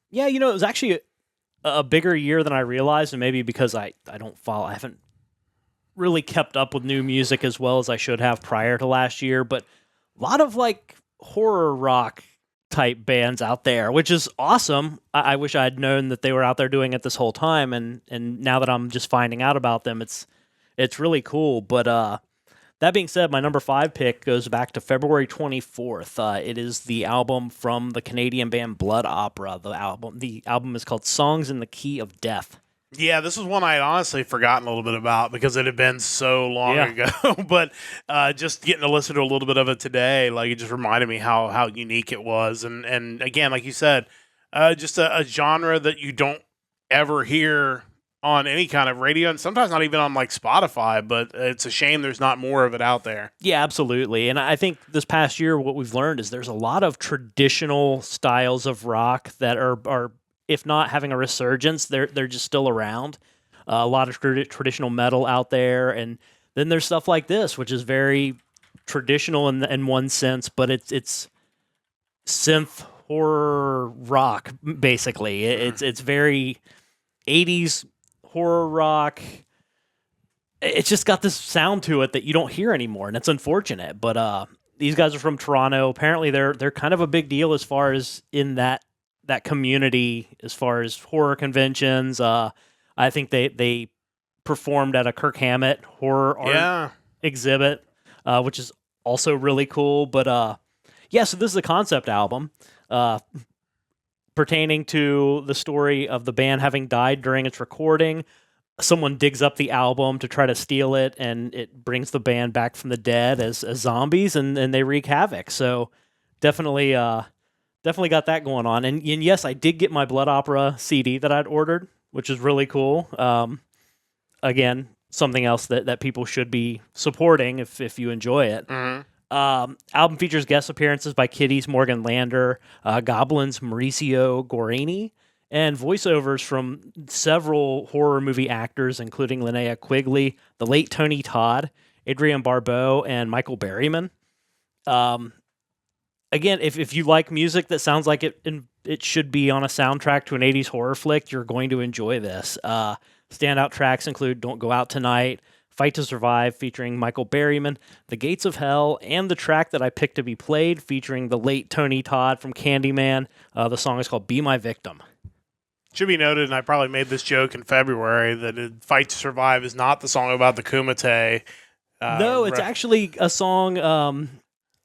Yeah, it was actually a bigger year than I realized, and maybe because I haven't really kept up with new music as well as I should have prior to last year, but a lot of like horror rock type bands out there, which is awesome. I wish I had known that they were out there doing it this whole time, and now that I'm just finding out about them, it's really cool. But that being said, my number 5 pick goes back to February 24th. It is the album from the Canadian band Blood Opera. The album is called Songs in the Key of Death. Yeah, this is one I had honestly forgotten a little bit about because it had been so long ago. But just getting to listen to a little bit of it today, like it just reminded me how unique it was. And again, like you said, just a genre that you don't ever hear on any kind of radio, and sometimes not even on like Spotify. But it's a shame there's not more of it out there. Yeah, absolutely. And I think this past year, what we've learned is there's a lot of traditional styles of rock that are if not having a resurgence, they're just still around. A lot of traditional metal out there, and then there's stuff like this, which is very traditional in one sense, but it's synth horror rock basically. It's very 80s horror rock. It's just got this sound to it that you don't hear anymore, and it's unfortunate. But these guys are from Toronto. Apparently, they're kind of a big deal as far as in that community, as far as horror conventions. I think they performed at a Kirk Hammett horror art exhibit, which is also really cool. But so this is a concept album pertaining to the story of the band having died during its recording. Someone digs up the album to try to steal it, and it brings the band back from the dead as zombies, and they wreak havoc. So definitely got that going on. And yes, I did get my Blood Opera CD that I'd ordered, which is really cool. Again, something else that people should be supporting if you enjoy it. Album features guest appearances by Kitties Morgan Lander, Goblins Mauricio Gorini, and voiceovers from several horror movie actors, including Linnea Quigley, the late Tony Todd, Adrienne Barbeau, and Michael Berryman. Again, if you like music that sounds like it should be on a soundtrack to an 80s horror flick, you're going to enjoy this. Standout tracks include Don't Go Out Tonight, Fight to Survive featuring Michael Berryman, The Gates of Hell, and the track that I picked to be played featuring the late Tony Todd from Candyman. The song is called Be My Victim. Should be noted, and I probably made this joke in February, that Fight to Survive is not the song about the Kumite. No, it's actually a song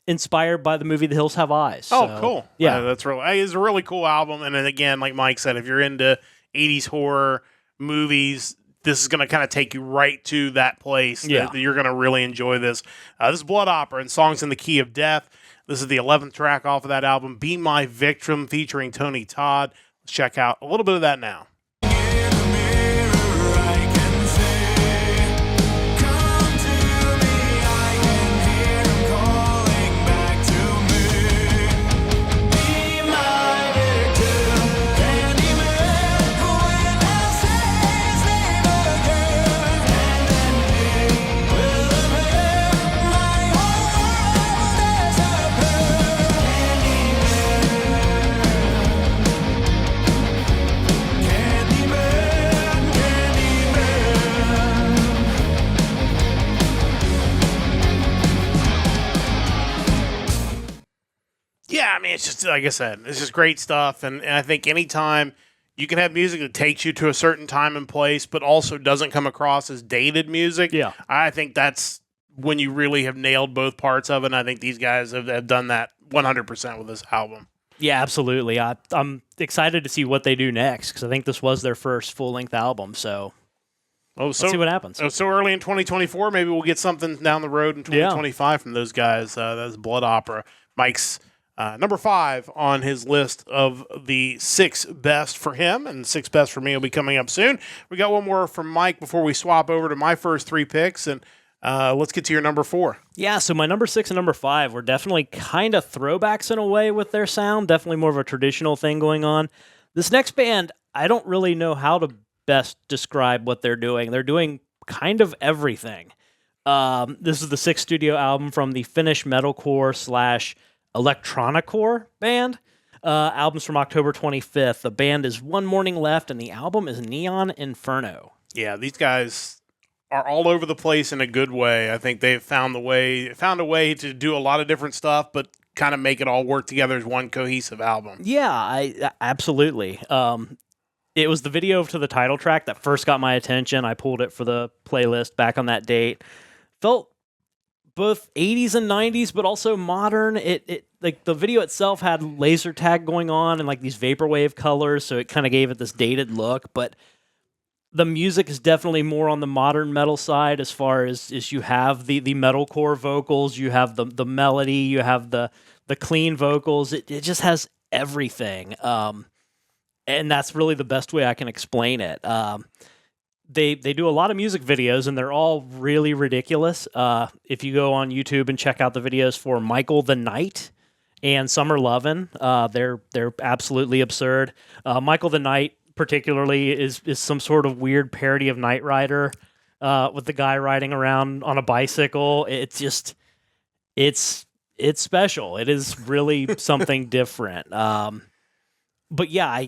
inspired by the movie The Hills Have Eyes. Oh, cool. Yeah. It's a really cool album. And then again, like Mike said, if you're into '80s horror movies, this is going to kind of take you right to that place. Yeah. That you're going to really enjoy this. This is Blood Opera and Songs in the Key of Death. This is the 11th track off of that album, Be My Victim, featuring Tony Todd. Let's check out a little bit of that now. Yeah, I mean, it's just, like I said, it's just great stuff. And I think anytime you can have music that takes you to a certain time and place, but also doesn't come across as dated music, Yeah. I think that's when you really have nailed both parts of it. And I think these guys have done that 100% with this album. Yeah, absolutely. I'm excited to see what they do next because I think this was their first full-length album. So let's see what happens. So early in 2024, maybe we'll get something down the road in 2025 from those guys. That's Blood Opera. Mike's number 5 on his list of the 6 best for him, and 6 best for me will be coming up soon. We got one more from Mike before we swap over to my first 3 picks, and let's get to your number 4. Yeah, so my number 6 and number 5 were definitely kind of throwbacks in a way with their sound, definitely more of a traditional thing going on. This next band, I don't really know how to best describe what they're doing. They're doing kind of everything. This is the 6th studio album from the Finnish metalcore / electronicore band. Album's from October 25th. The band is One Morning Left, and the album is Neon Inferno. Yeah, these guys are all over the place in a good way. I think they've found a way to do a lot of different stuff, but kind of make it all work together as one cohesive album. Yeah, I absolutely. It was the video to the title track that first got my attention. I pulled it for the playlist back on that date. Felt both 80s and 90s, but also modern. It like the video itself had laser tag going on and like these vaporwave colors, so it kind of gave it this dated look. But the music is definitely more on the modern metal side, as far as you have the metalcore vocals, you have the melody, you have the clean vocals. It just has everything, and that's really the best way I can explain it. They do a lot of music videos, and they're all really ridiculous. If you go on YouTube and check out the videos for Michael the Knight and Summer Lovin', they're absolutely absurd. Michael the Knight particularly is some sort of weird parody of Knight Rider, with the guy riding around on a bicycle. It's just it's special. It is really something different. But yeah,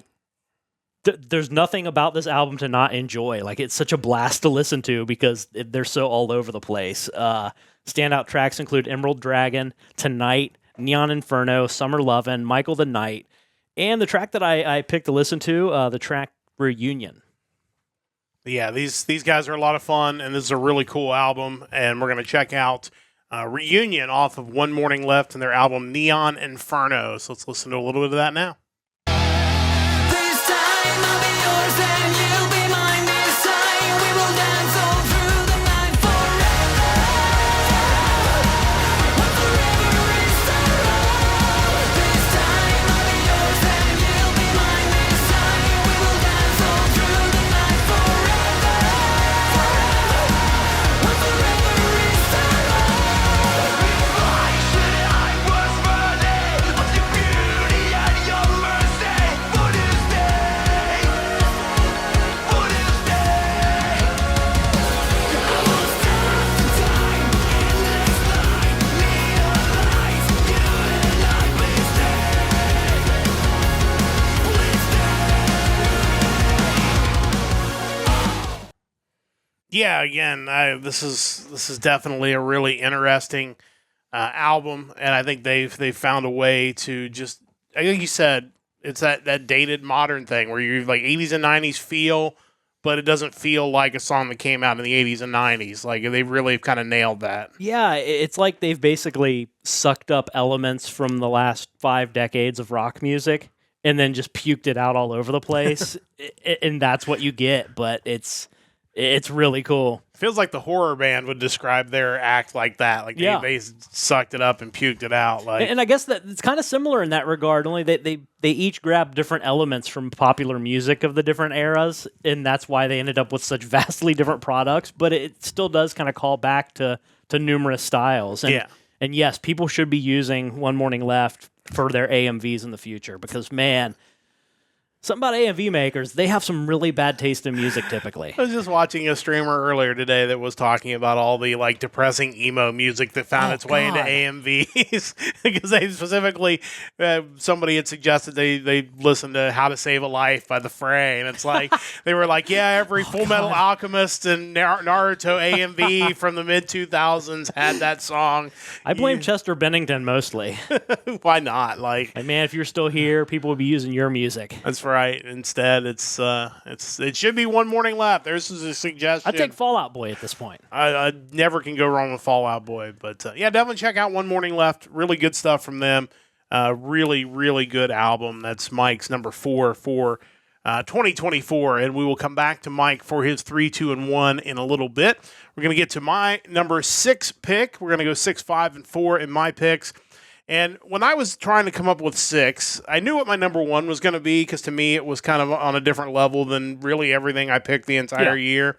there's nothing about this album to not enjoy. Like, it's such a blast to listen to because they're so all over the place. Standout tracks include Emerald Dragon, Tonight, Neon Inferno, Summer Lovin', Michael the Knight, and the track that I picked to listen to, the track Reunion. Yeah, these guys are a lot of fun, and this is a really cool album, and we're going to check out Reunion off of One Morning Left and their album Neon Inferno. So let's listen to a little bit of that now. This time I'll be yours and you'll be mine. This time we will dance all through the night forever. When forever is around. This time I'll be yours and you'll be mine. This time we will dance all through the night forever. When forever is around. Why should I was worthy of your beauty and your mercy? Would you stay? Would you stay? I was trapped in time, endless line, neon lights. You and I, please stay. Please stay. Yeah, again, this is definitely a really interesting album, and I think they've found a way to just, I think you said, it's that dated modern thing where you're like 80s and 90s feel, but it doesn't feel like a song that came out in the 80s and 90s. Like, they really kind of nailed that. Yeah, it's like they've basically sucked up elements from the last 5 decades of rock music and then just puked it out all over the place, and that's what you get. But it's really cool. Feels like the horror band would describe their act like that. Like they sucked it up and puked it out. Like, and I guess that it's kind of similar in that regard. Only they each grab different elements from popular music of the different eras, and that's why they ended up with such vastly different products. But it still does kind of call back to numerous styles. And, and yes, people should be using One Morning Left for their AMVs in the future because, man, something about AMV makers, they have some really bad taste in music typically. I was just watching a streamer earlier today that was talking about all the like depressing emo music that found its way into AMVs because they specifically, somebody had suggested they listened to How to Save a Life by The Fray, and it's like, they were like, every Full Metal Alchemist and Naruto AMV from the mid-2000s had that song. I blame Chester Bennington mostly. Why not? Like, man, if you're still here, people would be using your music. That's right. Instead, it should be One Morning Left. There's a suggestion. I take Fall Out Boy at this point. I never can go wrong with Fall Out Boy. But definitely check out One Morning Left. Really good stuff from them. Really, really good album. That's Mike's number 4 for 2024. And we will come back to Mike for his 3, 2, and 1 in a little bit. We're going to get to my number 6 pick. We're going to go 6, 5, and 4 in my picks. And when I was trying to come up with 6, I knew what my number 1 was going to be because to me it was kind of on a different level than really everything I picked the entire year.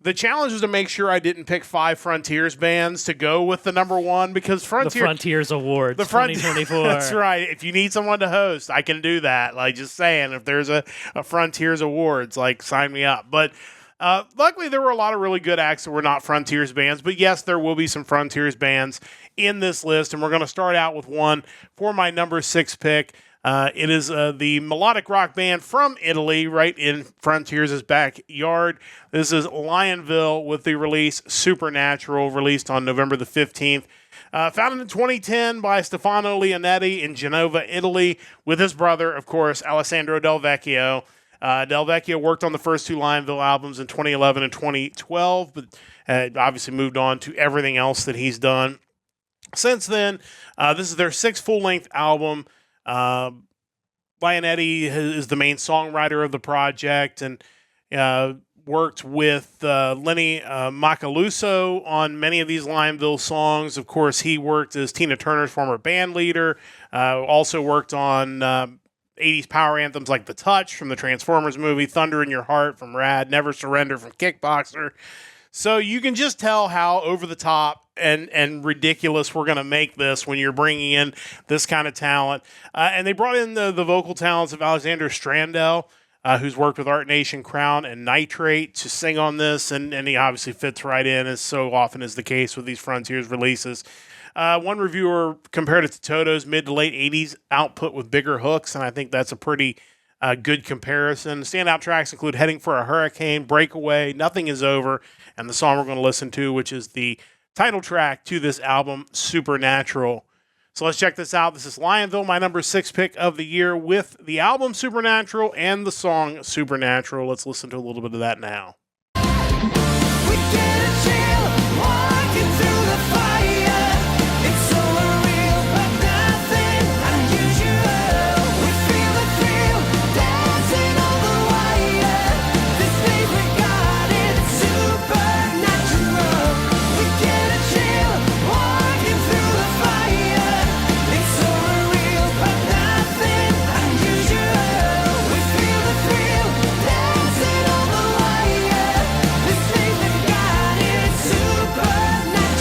The challenge was to make sure I didn't pick 5 Frontiers bands to go with the number 1 because the Frontiers Awards 2024. That's right. If you need someone to host, I can do that. Like, just saying, if there's a Frontiers Awards, like, sign me up. But luckily, there were a lot of really good acts that were not Frontiers bands. But yes, there will be some Frontiers bands in this list. And we're going to start out with one for my number 6 pick. It is the melodic rock band from Italy, right in Frontiers' backyard. This is Lionville with the release Supernatural, released on November the 15th. Founded in 2010 by Stefano Leonetti in Genova, Italy, with his brother, of course, Alessandro Del Vecchio. Del Vecchio worked on the first 2 Lionville albums in 2011 and 2012, but obviously moved on to everything else that he's done since then. This is their 6th full-length album. Leonetti is the main songwriter of the project and worked with Lenny Macaluso on many of these Lionville songs. Of course, he worked as Tina Turner's former band leader, also worked on 80s power anthems like The Touch from the Transformers movie, Thunder in Your Heart from Rad, Never Surrender from Kickboxer. So you can just tell how over the top and ridiculous we're going to make this when you're bringing in this kind of talent. And they brought in the vocal talents of Alexander Strandell, who's worked with Art Nation, Crown, and Nitrate to sing on this. And he obviously fits right in, as so often is the case with these Frontiers releases. One reviewer compared it to Toto's mid to late 80s output with bigger hooks, and I think that's a pretty good comparison. Standout tracks include Heading for a Hurricane, Breakaway, Nothing Is Over, and the song we're going to listen to, which is the title track to this album, Supernatural. So let's check this out. This is Lionville, my number 6 pick of the year, with the album Supernatural and the song Supernatural. Let's listen to a little bit of that now. We get a chill walking through the fire. It's so unreal, but nothing unusual. We feel the thrill dancing on the wire. This thing we got, it's supernatural. We get a chill walking through the fire. It's so unreal, but nothing unusual. We feel the thrill dancing on the wire. This thing we got, it's supernatural.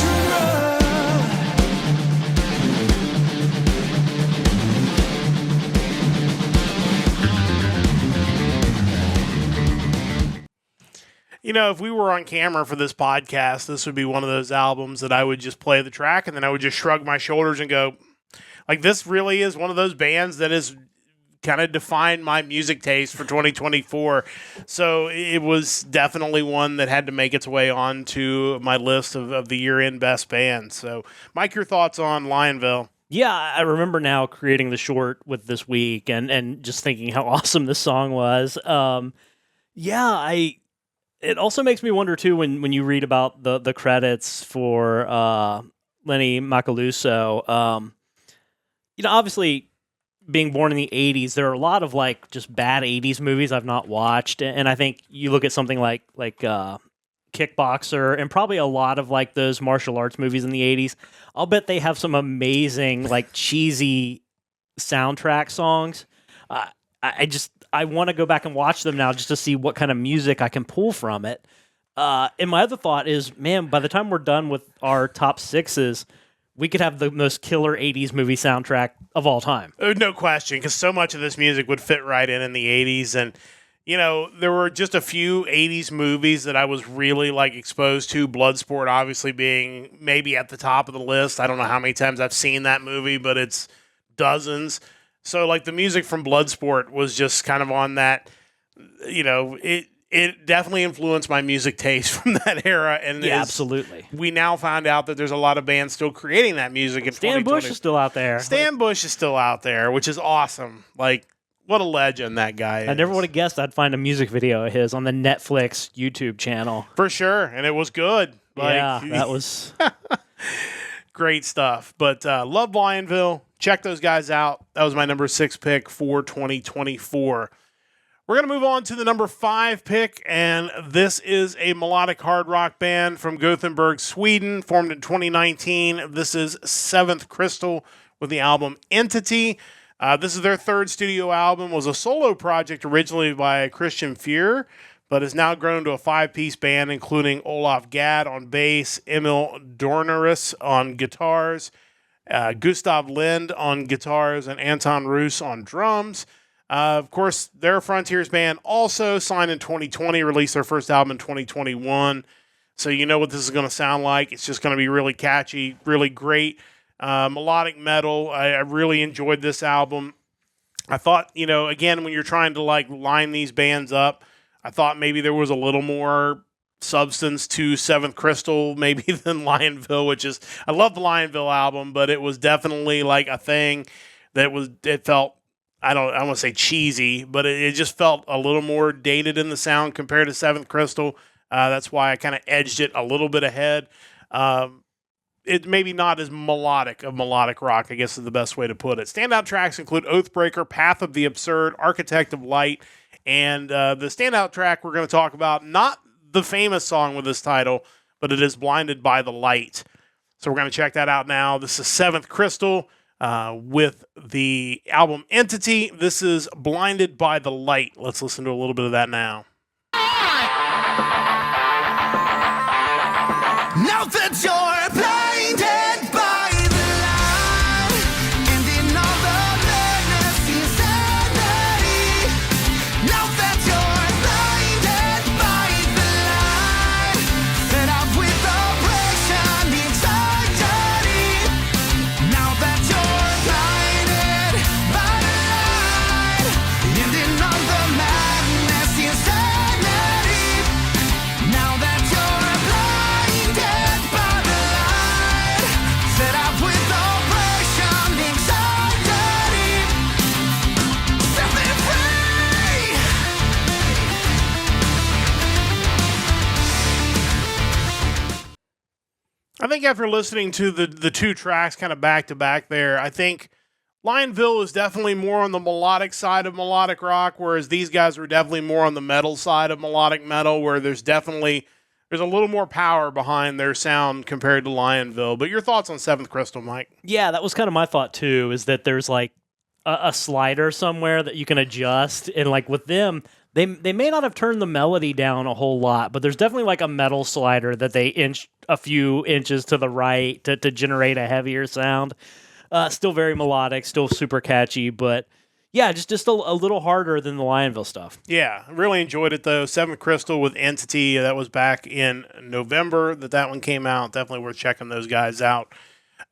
You know, if we were on camera for this podcast, this would be one of those albums that I would just play the track and then I would just shrug my shoulders and go, like, this really is one of those bands that has kind of defined my music taste for 2024. So it was definitely one that had to make its way onto my list of the year-end best bands. So, Mike, your thoughts on Lionville? Yeah, I remember now creating the short with this week and just thinking how awesome this song was. It also makes me wonder too when you read about the credits for Lenny Macaluso. Obviously being born in the 80s, there are a lot of like just bad 80s movies I've not watched. And I think you look at something like Kickboxer and probably a lot of like those martial arts movies in the 80s. I'll bet they have some amazing like cheesy soundtrack songs. I want to go back and watch them now just to see what kind of music I can pull from it. And my other thought is, man, by the time we're done with our top sixes, we could have the most killer 80s movie soundtrack of all time. No question, because so much of this music would fit right in the 80s. And, you know, there were just a few 80s movies that I was really, like, exposed to. Bloodsport, obviously, being maybe at the top of the list. I don't know how many times I've seen that movie, but it's dozens. So, like, the music from Bloodsport was just kind of on that, you know, it definitely influenced my music taste from that era. And yeah, absolutely. We now find out that there's a lot of bands still creating that music in Stan 2020. Bush is still out there. Stan Bush is still out there, which is awesome. Like, what a legend that guy is. I never would have guessed I'd find a music video of his on the Netflix YouTube channel. For sure, and it was good. Like, yeah, that was... great stuff. But love Lionville. Check those guys out. That was my number 6 pick for 2024. We're going to move on to the number 5 pick, and this is a melodic hard rock band from Gothenburg, Sweden, formed in 2019. This is Seventh Crystal with the album Entity. This is their third studio album. It was a solo project originally by Christian Fuhr, but has now grown to a 5-piece band, including Olaf Gadd on bass, Emil Dorneris on guitars, Gustav Lind on guitars, and Anton Roos on drums. Of course, they're a Frontiers band, also signed in 2020, released their first album in 2021. So you know what this is going to sound like. It's just going to be really catchy, really great. Melodic metal. I really enjoyed this album. I thought, you know, again, when you're trying to like line these bands up, I thought maybe there was a little more substance to Seventh Crystal maybe than Lionville, which is, I love the Lionville album, but it was definitely like a thing that it felt, I don't want to say cheesy, but it just felt a little more dated in the sound compared to Seventh Crystal. That's why I kind of edged it a little bit ahead. It maybe not as melodic rock, I guess is the best way to put it. Standout tracks include Oathbreaker, Path of the Absurd, Architect of Light, and the standout track we're going to talk about, not the famous song with this title, but it is Blinded by the Light. So we're going to check that out now. This is Seventh Crystal with the album Entity. This is Blinded by the Light. Let's listen to a little bit of that now. Now that you're blinded by the light, and in all the madness insanity. Now that you're blinded by the light, fed up with oppression, anxiety. Now that you're blinded by the light, and in all the madness insanity. Now that you're blinded by the light, fed up with oppression, anxiety. Set me free. I think after listening to the two tracks kind of back to back there, I think Lionville is definitely more on the melodic side of melodic rock, whereas these guys were definitely more on the metal side of melodic metal, where there's a little more power behind their sound compared to Lionville. But your thoughts on Seventh Crystal, Mike? Yeah, that was kind of my thought too, is that there's like a slider somewhere that you can adjust. And like with them, they may not have turned the melody down a whole lot, but there's definitely like a metal slider that they inch a few inches to the right to generate a heavier sound. Still very melodic, still super catchy, but yeah, just a little harder than the Lionville stuff. Yeah, really enjoyed it though. Seventh Crystal with Entity, that was back in November that one came out. Definitely worth checking those guys out.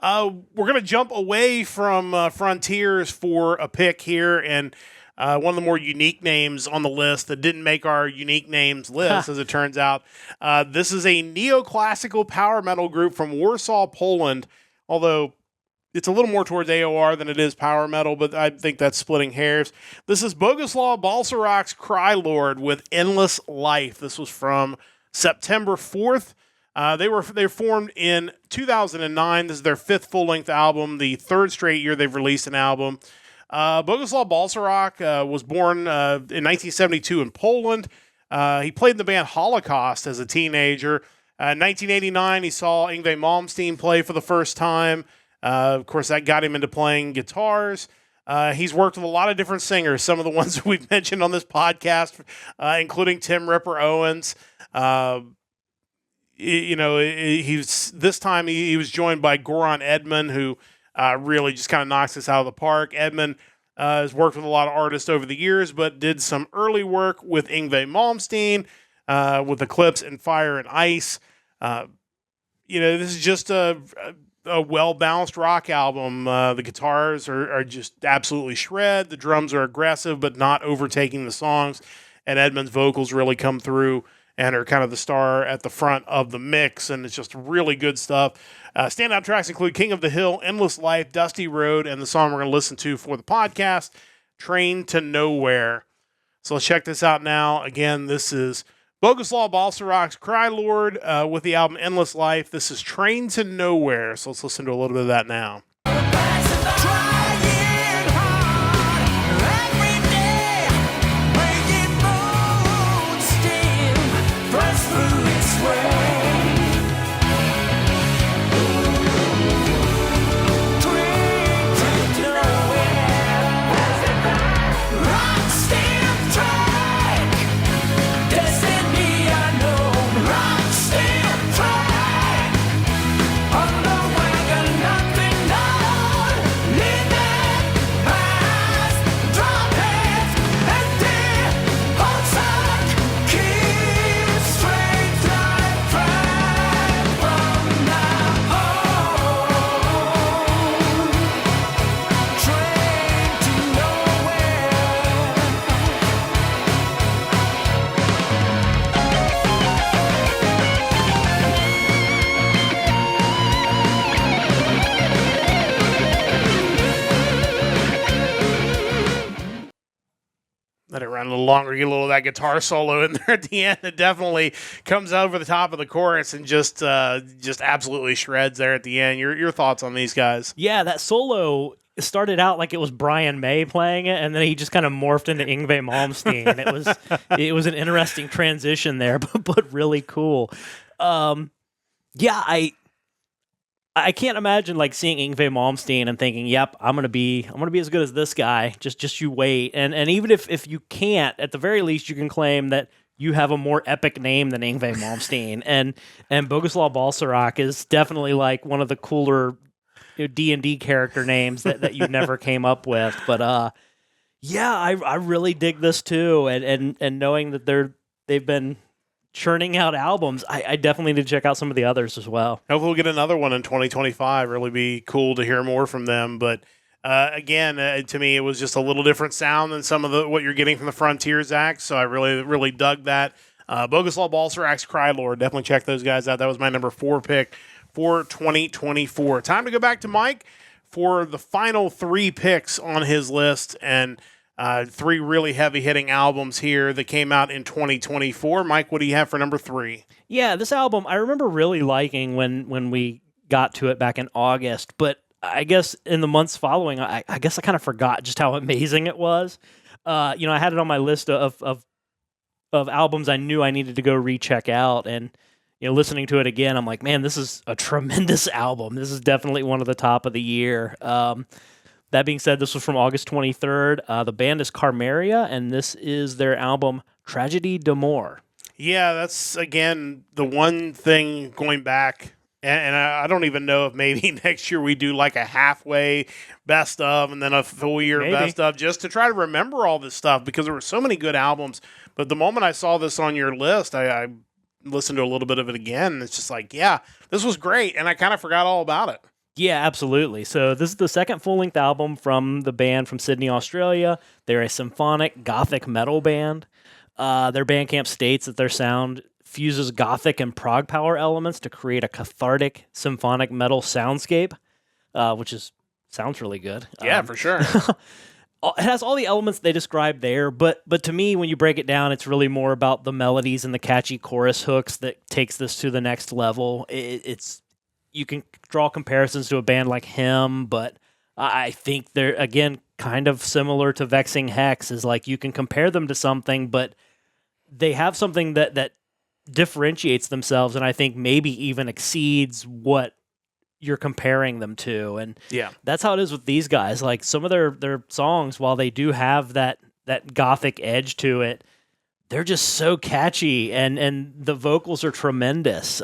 We're going to jump away from Frontiers for a pick here, and one of the more unique names on the list that didn't make our unique names list, as it turns out. This is a neoclassical power metal group from Warsaw, Poland, although it's a little more towards AOR than it is power metal, but I think that's splitting hairs. This is Boguslaw Balcerak's Crylord with Endless Life. This was from September 4th. They formed in 2009. This is their 5th full-length album, the 3rd straight year they've released an album. Boguslaw Balcerak was born in 1972 in Poland. He played in the band Holocaust as a teenager. In 1989, he saw Yngwie Malmsteen play for the first time. Of course, that got him into playing guitars. He's worked with a lot of different singers, some of the ones that we've mentioned on this podcast, including Tim Ripper Owens. He was joined by Goran Edman, who really just kind of knocks this out of the park. Edman has worked with a lot of artists over the years, but did some early work with Yngwie Malmsteen, with Eclipse and Fire and Ice. This is just a well-balanced rock album. The guitars are just absolutely shred. The drums are aggressive, but not overtaking the songs. And Edmund's vocals really come through and are kind of the star at the front of the mix. And it's just really good stuff. Standout tracks include King of the Hill, Endless Life, Dusty Road, and the song we're going to listen to for the podcast, Train to Nowhere. So let's check this out now. Again, this is Boguslaw Balcerak's Crylord with the album Endless Life. This is Train to Nowhere. So let's listen to a little bit of that now. Let it run a little longer, get a little of that guitar solo in there at the end. It definitely comes over the top of the chorus and just absolutely shreds there at the end. Your thoughts on these guys? Yeah, that solo started out like it was Brian May playing it, and then he just kind of morphed into Yngwie Malmsteen. It was an interesting transition there, but really cool. I can't imagine like seeing Yngwie Malmsteen and thinking, "Yep, I'm gonna be as good as this guy." Just you wait. And even if you can't, at the very least, you can claim that you have a more epic name than Yngwie Malmsteen. and Boguslaw Balcerak is definitely like one of the cooler D&D character names that you never came up with. But I really dig this too. And knowing that they've been churning out albums, I definitely need to check out some of the others as well. Hopefully we'll get another one in 2025. Really be cool to hear more from them. But again, to me, it was just a little different sound than some of what you're getting from the Frontiers Act. So I really, really dug that. Boguslaw Balcerak's Crylord. Definitely check those guys out. That was my number 4 pick for 2024. Time to go back to Mike for the final 3 picks on his list. And 3 really heavy-hitting albums here that came out in 2024. Mike, what do you have for number 3? Yeah, this album I remember really liking when we got to it back in August, but I guess in the months following, I guess I kind of forgot just how amazing it was. I had it on my list of albums I knew I needed to go recheck out, and listening to it again, I'm like, man, this is a tremendous album. This is definitely one of the top of the year. That being said, this was from August 23rd. The band is Carmeria, and this is their album Tragedy d'Amour. Yeah, that's, again, the one thing going back, and I don't even know if maybe next year we do like a halfway best of and then a full year best of, just to try to remember all this stuff, because there were so many good albums. But the moment I saw this on your list, I listened to a little bit of it again, and it's just like, yeah, this was great, and I kind of forgot all about it. Yeah, absolutely. So this is the second full-length album from the band from Sydney, Australia. They're a symphonic gothic metal band. Their Bandcamp states that their sound fuses gothic and prog power elements to create a cathartic symphonic metal soundscape, which sounds really good. Yeah, for sure. It has all the elements they described there, but to me, when you break it down, it's really more about the melodies and the catchy chorus hooks that takes this to the next level. You can draw comparisons to a band like Him, but I think they're, again, kind of similar to Vexing Hex, is like you can compare them to something, but they have something that differentiates themselves, and I think maybe even exceeds what you're comparing them to. And Yeah. that's how it is with these guys. Like some of their songs, while they do have that gothic edge to it, they're just so catchy, and the vocals are tremendous.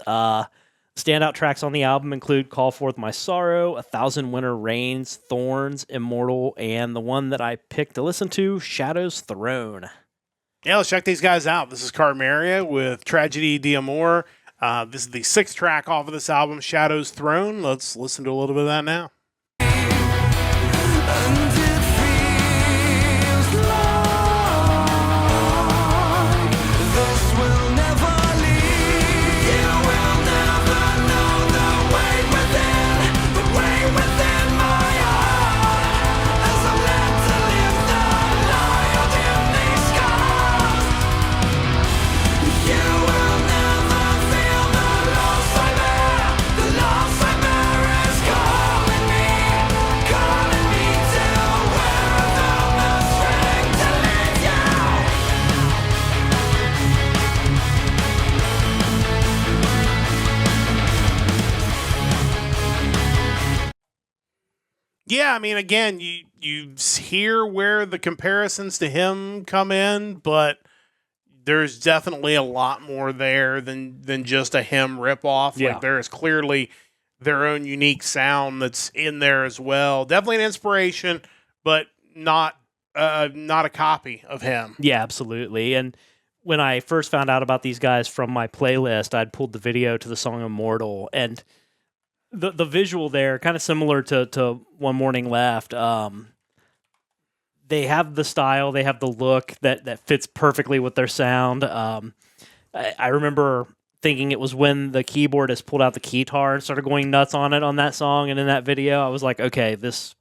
Standout tracks on the album include Call Forth My Sorrow, 1,000 Winter Rains, Thorns, Immortal, and the one that I picked to listen to, Shadow's Throne. Yeah, let's check these guys out. This is Carmeria with Tragedy d'Amour. This is the 6th track off of this album, Shadow's Throne. Let's listen to a little bit of that now. Yeah, I mean, again, you hear where the comparisons to him come in, but there's definitely a lot more there than just a him ripoff. Yeah. Like there is clearly their own unique sound that's in there as well. Definitely an inspiration, but not a copy of him. Yeah, absolutely. And when I first found out about these guys from my playlist, I'd pulled the video to the song Immortal, and the visual there, kind of similar to One Morning Left. They have the style, they have the look that fits perfectly with their sound. I remember thinking it was when the keyboardist pulled out the keytar and started going nuts on it on that song, and in that video, I was like, okay, this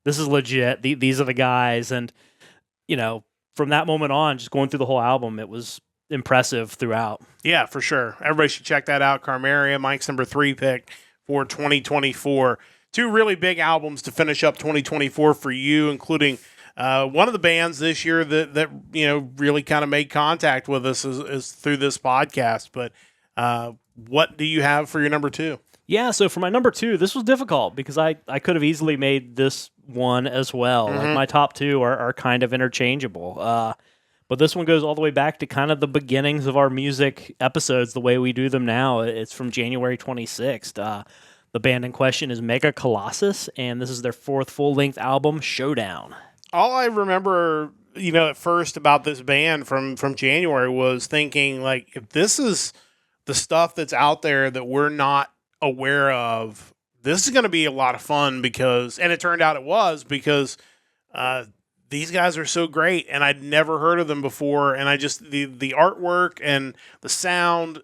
is legit. These are the guys, and from that moment on, just going through the whole album, it was impressive throughout. Yeah, for sure. Everybody should check that out. Carmeria, Mike's number 3 pick for 2024. 2 really big albums to finish up 2024 for you, including one of the bands this year that really kind of made contact with us is through this podcast. But what do you have for your number 2? Yeah, so for my number 2, this was difficult because I could have easily made this one as well. Mm-hmm. Like my top 2 are kind of interchangeable. But this one goes all the way back to kind of the beginnings of our music episodes, the way we do them now. It's from January 26th. The band in question is Mega Colossus, and this is their 4th full-length album, Showdown. All I remember, at first about this band from January was thinking, like, if this is the stuff that's out there that we're not aware of, this is going to be a lot of fun and it turned out it was because these guys are so great, and I'd never heard of them before, and I just the artwork and the sound,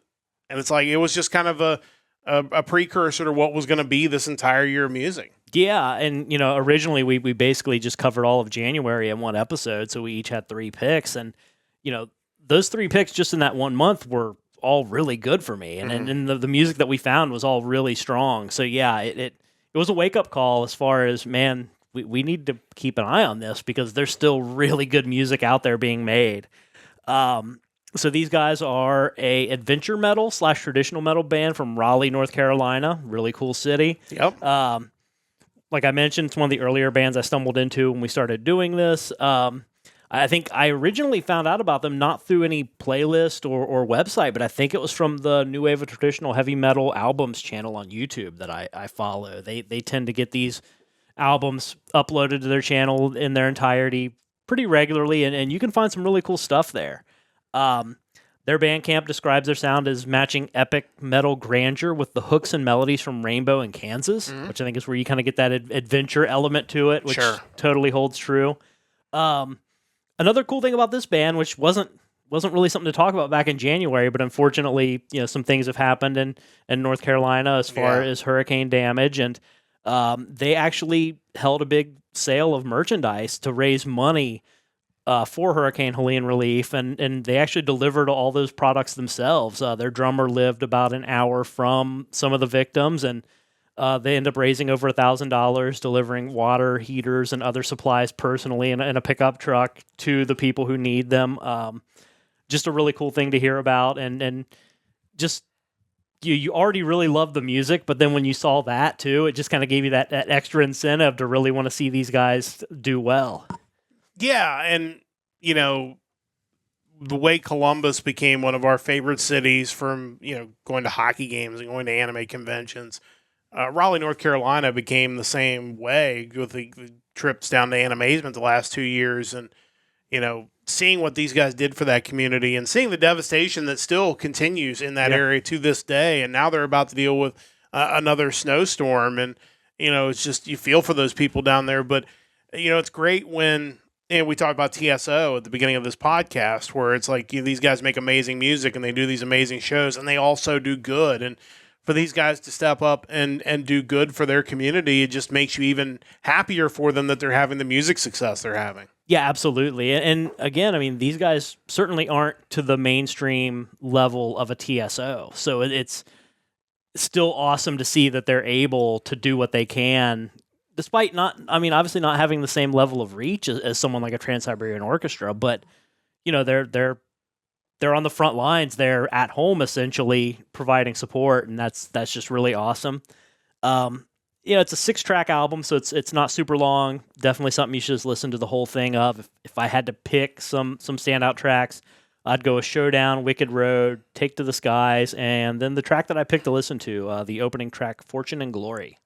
and it's like it was just kind of a precursor to what was going to be this entire year of music. Yeah, and originally we basically just covered all of January in one episode, so we each had 3 picks, and those 3 picks just in that 1 month were all really good for me, and the music that we found was all really strong. So yeah, it was a wake up call as far as, man, we need to keep an eye on this because there's still really good music out there being made. So these guys are a adventure metal / traditional metal band from Raleigh, North Carolina. Really cool city. Yep. Like I mentioned, it's one of the earlier bands I stumbled into when we started doing this. I think I originally found out about them not through any playlist or website, but I think it was from the New Wave of Traditional Heavy Metal Albums channel on YouTube that I follow. They tend to get these albums uploaded to their channel in their entirety pretty regularly, and you can find some really cool stuff there. Their Bandcamp describes their sound as matching epic metal grandeur with the hooks and melodies from Rainbow and Kansas, which I think is where you kind of get that adventure element to it, which totally holds true. Another cool thing about this band, which wasn't really something to talk about back in January, but unfortunately, some things have happened in North Carolina as far as hurricane damage, and they actually held a big sale of merchandise to raise money for Hurricane Helene relief, and they actually delivered all those products themselves. Their drummer lived about an hour from some of the victims, and They end up raising over $1,000, delivering water, heaters, and other supplies personally in a pickup truck to the people who need them. Just a really cool thing to hear about, and just you already really love the music, but then when you saw that too, it just kind of gave you that extra incentive to really want to see these guys do well. Yeah, and the way Columbus became one of our favorite cities from going to hockey games and going to anime conventions. Raleigh, North Carolina became the same way with the trips down to Animazement the last 2 years, and seeing what these guys did for that community and seeing the devastation that still continues in that area to this day. And now they're about to deal with another snowstorm, and it's just you feel for those people down there. But it's great when. And we talked about TSO at the beginning of this podcast, where it's like these guys make amazing music and they do these amazing shows, and they also do good. And for these guys to step up and do good for their community, it just makes you even happier for them that they're having the music success they're having. Yeah, absolutely. And again, I mean, these guys certainly aren't to the mainstream level of a TSO. So it's still awesome to see that they're able to do what they can, despite obviously not having the same level of reach as someone like a Trans-Siberian Orchestra, but they're on the front lines. They're at home essentially providing support, and that's just really awesome. It's a 6-track album, so it's not super long. Definitely something you should just listen to the whole thing of. If I had to pick some standout tracks, I'd go with Showdown, Wicked Road, Take to the Skies, and then the track that I picked to listen to, the opening track, Fortune and Glory.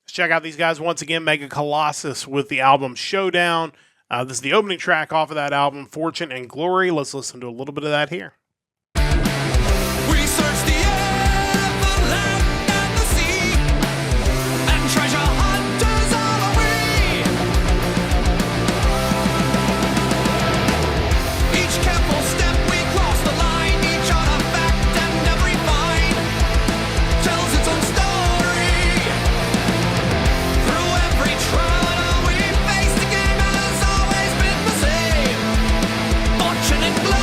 Let's check out these guys once again, Mega Colossus with the album Showdown. This is the opening track off of that album, Fortune and Glory. Let's listen to a little bit of that here. We search the air, the land and the sea, and treasure hunters all away. Each careful step we cross the line, each artifact and every find tells its own story. Through every trial we face, the game has always been the same. Fortune and glory.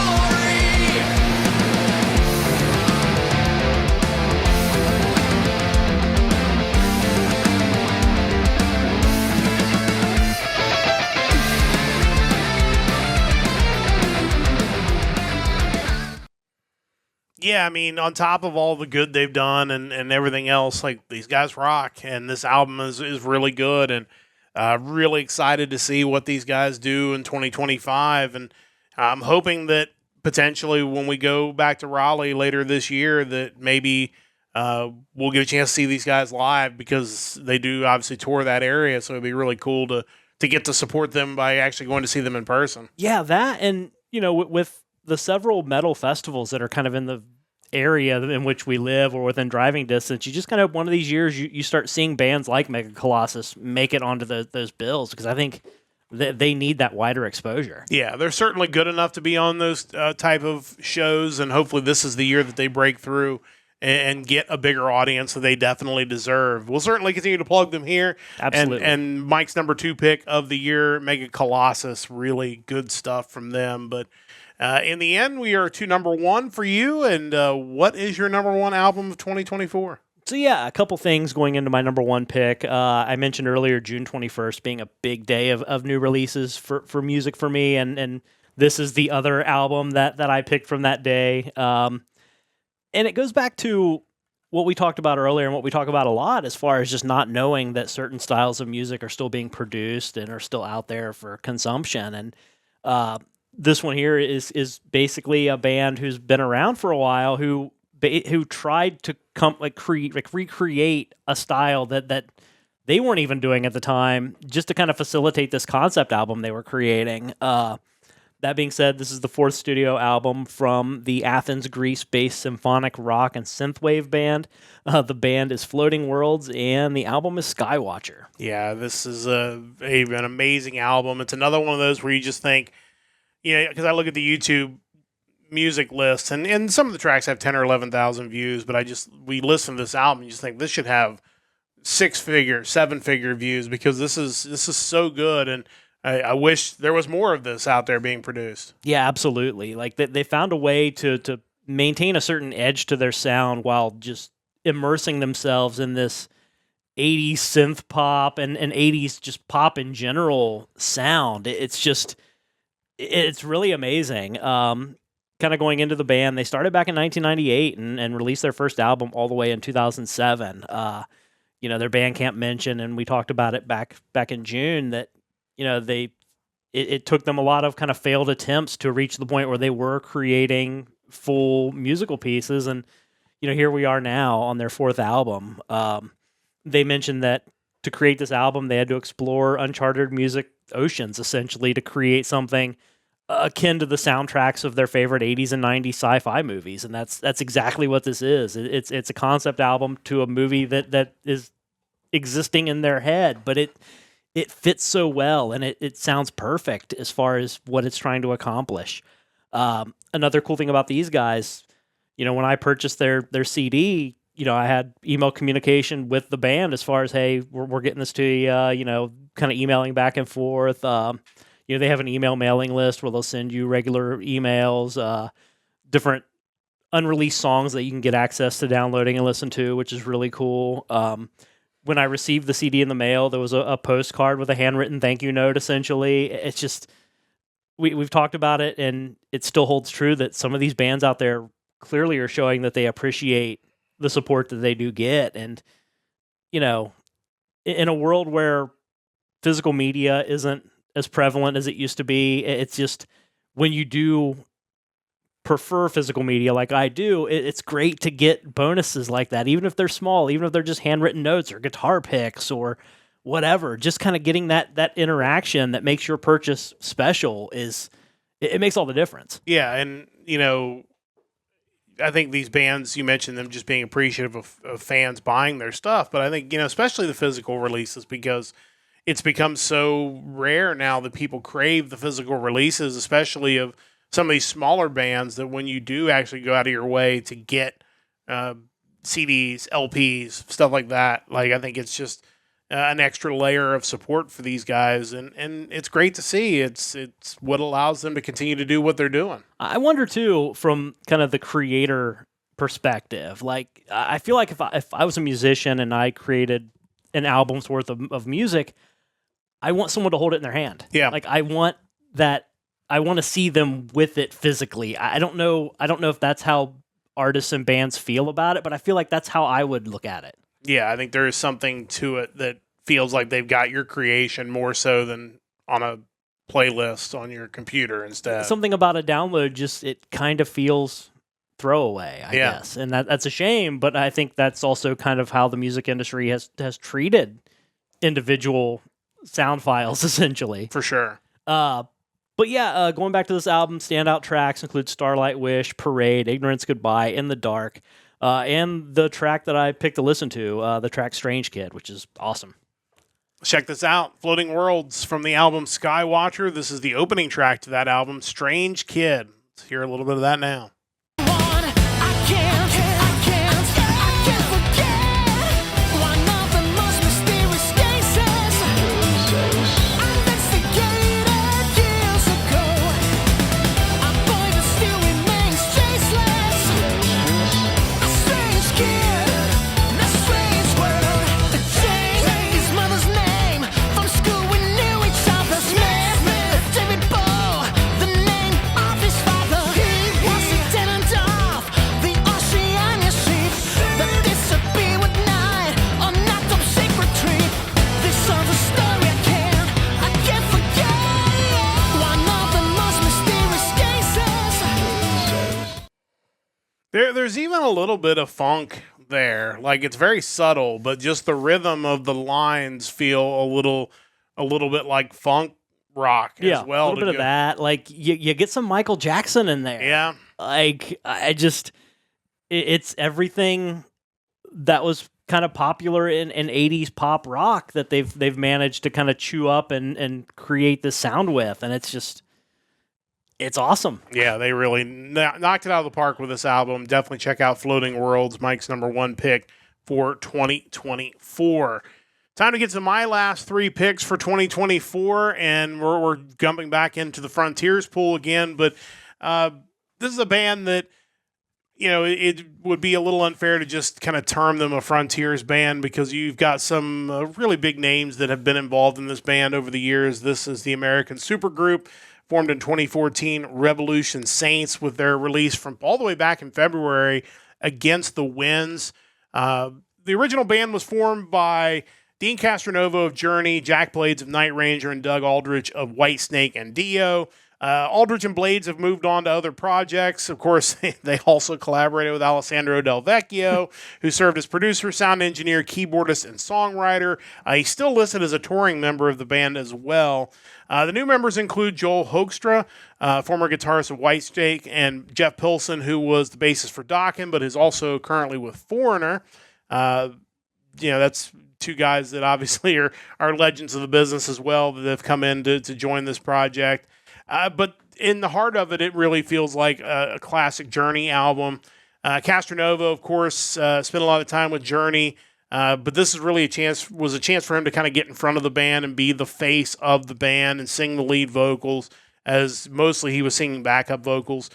Yeah, I mean, on top of all the good they've done and everything else, like these guys rock, and this album is really good, and really excited to see what these guys do in 2025. And I'm hoping that potentially when we go back to Raleigh later this year, that maybe we'll get a chance to see these guys live, because they do obviously tour that area. So it'd be really cool to get to support them by actually going to see them in person. Yeah, that, and with the several metal festivals that are kind of in the area in which we live or within driving distance, you just kind of one of these years you start seeing bands like Mega Colossus make it onto those bills, because I think they need that wider exposure. Yeah, they're certainly good enough to be on those type of shows, and hopefully this is the year that they break through and get a bigger audience that they definitely deserve. We'll certainly continue to plug them here. Absolutely. And Mike's number 2 pick of the year, Mega Colossus, really good stuff from them. But in the end, we are to number 1 for you. And what is your number 1 album of 2024? So yeah, a couple things going into my number 1 pick. I mentioned earlier June 21st being a big day of new releases for music for me, and this is the other album that I picked from that day. And it goes back to what we talked about earlier and what we talk about a lot as far as just not knowing that certain styles of music are still being produced and are still out there for consumption. And this one here is basically a band who's been around for a while who tried to recreate a style that they weren't even doing at the time, just to kind of facilitate this concept album they were creating. That being said, this is the 4th studio album from the Athens, Greece-based symphonic rock and synthwave band. The band is Floating Worlds, and the album is Skywatcher. Yeah, this is an amazing album. It's another one of those where you just think, because I look at the YouTube music list, and some of the tracks have 10 or 11,000 views, but we listen to this album and you just think this should have 6-figure, 7-figure views, because this is so good, and I wish there was more of this out there being produced. Yeah, absolutely. Like they found a way to maintain a certain edge to their sound while just immersing themselves in this 80s synth pop and 80s just pop in general sound. It's really amazing. Kind of going into the band, they started back in 1998 and released their first album all the way in 2007. Their Bandcamp mention, and we talked about it back in June, that it took them a lot of kind of failed attempts to reach the point where they were creating full musical pieces, and here we are now on their fourth album. They mentioned that to create this album, they had to explore uncharted music oceans, essentially, to create something akin to the soundtracks of their favorite 80s and 90s sci-fi movies, and that's exactly what this is. It's a concept album to a movie that is existing in their head, but it fits so well, and it sounds perfect as far as what it's trying to accomplish. Another cool thing about these guys, when I purchased their CD, I had email communication with the band as far as, hey, we're getting this to you, kind of emailing back and forth. They have an email mailing list where they'll send you regular emails, different unreleased songs that you can get access to downloading and listen to, which is really cool. When I received the CD in the mail, there was a postcard with a handwritten thank you note, essentially. It's just, we've talked about it, and it still holds true that some of these bands out there clearly are showing that they appreciate the support that they do get. And, in a world where physical media isn't as prevalent as it used to be, it's just, when you do prefer physical media like I do, it's great to get bonuses like that, even if they're small, even if they're just handwritten notes or guitar picks or whatever. Just kind of getting that interaction that makes your purchase special it makes all the difference. Yeah, and I think these bands, you mentioned them just being appreciative of fans buying their stuff, but I think, especially the physical releases, because it's become so rare now that people crave the physical releases, especially of some of these smaller bands, that when you do actually go out of your way to get CDs, LPs, stuff like that, I think it's just an extra layer of support for these guys, and it's great to see. It's what allows them to continue to do what they're doing. I wonder too, from kind of the creator perspective, I feel like if I was a musician and I created an album's worth of music, I want someone to hold it in their hand. Yeah. I want to see them with it physically. I don't know if that's how artists and bands feel about it, but I feel like that's how I would look at it. Yeah, I think there is something to it that feels like they've got your creation more so than on a playlist on your computer instead. Something about a download, just it kind of feels throwaway, I guess. And that's a shame, but I think that's also kind of how the music industry has treated individual sound files, essentially. For sure. But yeah, going back to this album, standout tracks include Starlight Wish, Parade, Ignorance Goodbye, In the Dark, and the track that I picked to listen to, the track Strange Kid, which is awesome. Check this out. Floating Worlds from the album Skywatcher. This is the opening track to that album, Strange Kid. Let's hear a little bit of that now. There's even a little bit of funk there. It's very subtle, but just the rhythm of the lines feel a little bit like funk rock as well. A little bit of that. You get some Michael Jackson in there. Yeah. It's everything that was kind of popular in 80s pop rock that they've managed to kind of chew up and create this sound with, and it's awesome. Yeah, they really knocked it out of the park with this album. Definitely check out Floating Worlds, Mike's number one pick for 2024. Time to get to my last three picks for 2024, and we're jumping back into the Frontiers pool again. But this is a band that, it would be a little unfair to just kind of term them a Frontiers band because you've got some really big names that have been involved in this band over the years. This is the American supergroup formed in 2014, Revolution Saints, with their release from all the way back in February, Against the Winds. The original band was formed by Dean Castronovo of Journey, Jack Blades of Night Ranger, and Doug Aldrich of Whitesnake and Dio. Aldrich and Blades have moved on to other projects. Of course, they also collaborated with Alessandro Del Vecchio, who served as producer, sound engineer, keyboardist, and songwriter. He's still listed as a touring member of the band as well. The new members include Joel Hoekstra, former guitarist of Whitesnake, and Jeff Pilson, who was the bassist for Dokken, but is also currently with Foreigner. That's two guys that obviously are legends of the business as well that have come in to join this project. But in the heart of it, it really feels like a classic Journey album. Castronovo, of course, spent a lot of time with Journey, but this is really was a chance for him to kind of get in front of the band and be the face of the band and sing the lead vocals, as mostly he was singing backup vocals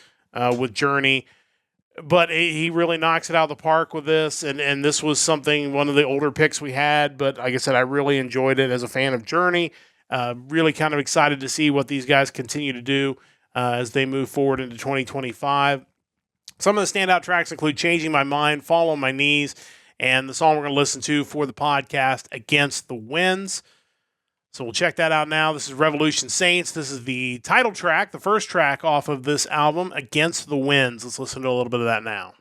with Journey. But he really knocks it out of the park with this, and this was one of the older picks we had, but like I said, I really enjoyed it as a fan of Journey. Really kind of excited to see what these guys continue to do as they move forward into 2025. Some of the standout tracks include Changing My Mind, Fall on My Knees, and the song we're going to listen to for the podcast, Against the Winds. So we'll check that out now. This is Revolution Saints. This is the title track, the first track off of this album, Against the Winds. Let's listen to a little bit of that now.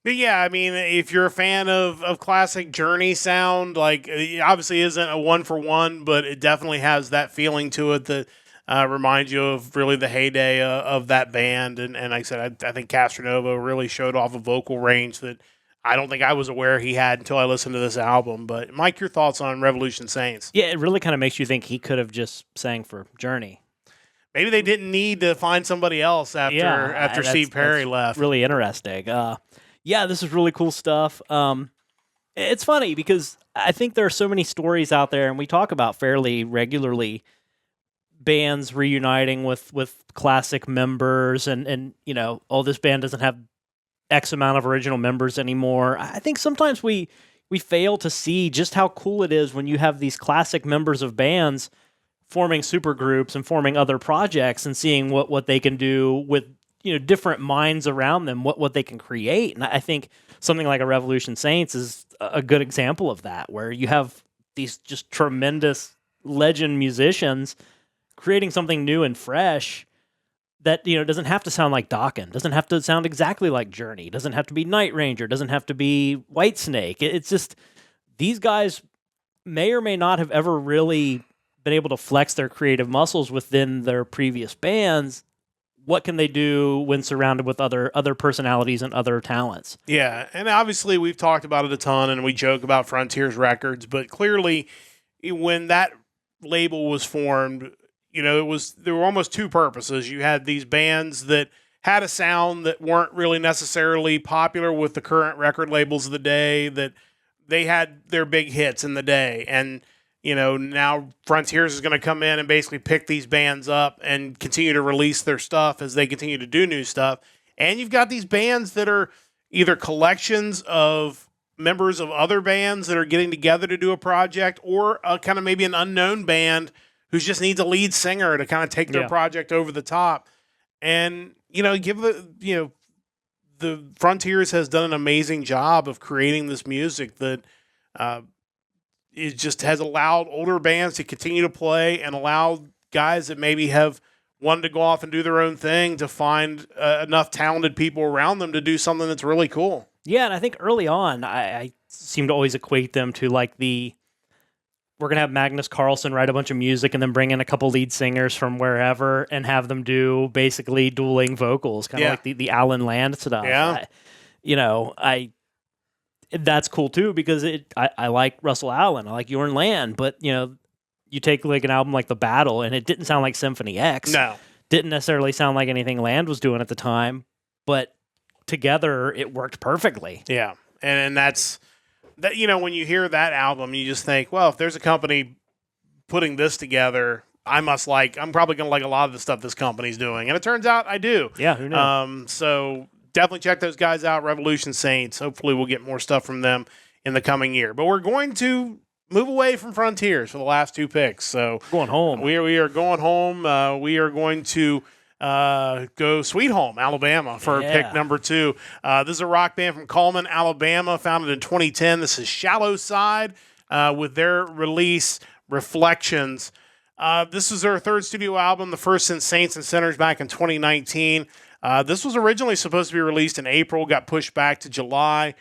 But yeah, I mean, if you're a fan of classic Journey sound, like it obviously isn't a one-for-one, but it definitely has that feeling to it that reminds you of really the heyday of that band. And like I said, I think Castronovo really showed off a vocal range that I don't think I was aware he had until I listened to this album. But Mike, your thoughts on Revolution Saints? Yeah, it really kind of makes you think he could have just sang for Journey. Maybe they didn't need to find somebody else after Steve Perry left. Really interesting. Yeah, this is really cool stuff. It's funny because I think there are so many stories out there, and we talk about fairly regularly bands reuniting with classic members, and this band doesn't have X amount of original members anymore. I think sometimes we fail to see just how cool it is when you have these classic members of bands forming supergroups and forming other projects and seeing what they can do with different minds around them, what they can create. And I think something like a Revolution Saints is a good example of that, where you have these just tremendous legend musicians creating something new and fresh that, doesn't have to sound like Dokken, doesn't have to sound exactly like Journey, doesn't have to be Night Ranger, doesn't have to be Whitesnake. It's just, these guys may or may not have ever really been able to flex their creative muscles within their previous bands. What can they do when surrounded with other personalities and other talents? Yeah, and obviously we've talked about it a ton, and we joke about Frontiers Records, but clearly when that label was formed, there were almost two purposes. You had these bands that had a sound that weren't really necessarily popular with the current record labels of the day, that they had their big hits in the day, and now Frontiers is going to come in and basically pick these bands up and continue to release their stuff as they continue to do new stuff. And you've got these bands that are either collections of members of other bands that are getting together to do a project, or kind of maybe an unknown band who just needs a lead singer to kind of take their project over the top. And, give the Frontiers has done an amazing job of creating this music that it just has allowed older bands to continue to play and allow guys that maybe have wanted to go off and do their own thing to find enough talented people around them to do something that's really cool. Yeah, and I think early on, I seem to always equate them to like we're going to have Magnus Carlsen write a bunch of music and then bring in a couple lead singers from wherever and have them do basically dueling vocals, kind of like the Alan Land stuff. Yeah. That's cool too, because I like Russell Allen, I like Jorn Land, but you take like an album like The Battle and it didn't sound like Symphony X. No. Didn't necessarily sound like anything Land was doing at the time, but together it worked perfectly. Yeah. And that's that, when you hear that album, you just think, well, if there's a company putting this together, I'm probably going to like a lot of the stuff this company's doing. And it turns out I do. Yeah, who knew? So definitely check those guys out, Revolution Saints. Hopefully we'll get more stuff from them in the coming year. But we're going to move away from Frontiers for the last two picks. So going home. We are going home. We are going to go Sweet Home, Alabama for pick number 2. This is a rock band from Cullman, Alabama, founded in 2010. This is Shallow Side with their release, Reflections. This is their third studio album, the first since Saints and Sinners back in 2019. This was originally supposed to be released in April, got pushed back to July.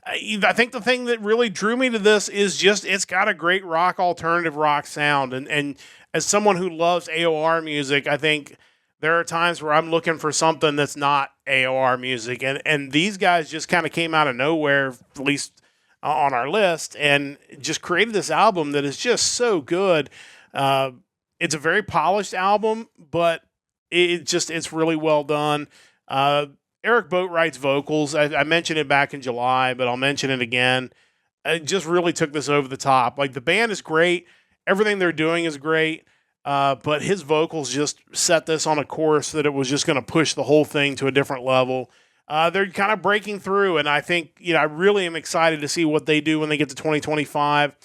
I think the thing that really drew me to this is just it's got a great alternative rock sound. And as someone who loves AOR music, I think there are times where I'm looking for something that's not AOR music. And these guys just kind of came out of nowhere, at least on our list, and just created this album that is just so good. It's a very polished album, but it's really well done. Eric Boatwright's vocals, I mentioned it back in July, but I'll mention it again. It just really took this over the top. Like, the band is great. Everything they're doing is great. But his vocals just set this on a course that it was just going to push the whole thing to a different level. They're kind of breaking through, and I think, I really am excited to see what they do when they get to 2025.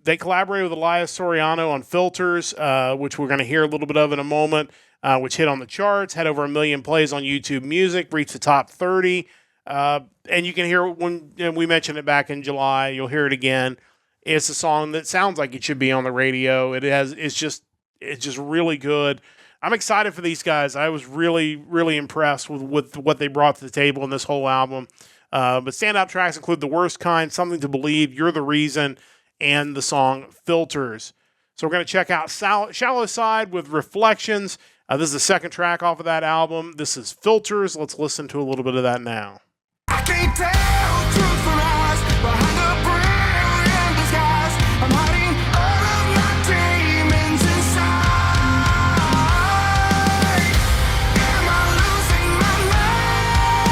They collaborated with Elias Soriano on Filters, which we're going to hear a little bit of in a moment, which hit on the charts, had over 1 million plays on YouTube Music, reached the top 30. And you can hear when we mentioned it back in July, you'll hear it again. It's a song that sounds like it should be on the radio. It's just really good. I'm excited for these guys. I was really, really impressed with what they brought to the table in this whole album. But standout tracks include The Worst Kind, Something to Believe, You're the Reason, and the song Filters. So we're going to check out Shallow Side with Reflections. This is the second track off of that album. This is Filters. Let's listen to a little bit of that now. I can't tell truth from lies behind the brilliant disguise. I'm hiding all of my demons inside. Am I losing my mind?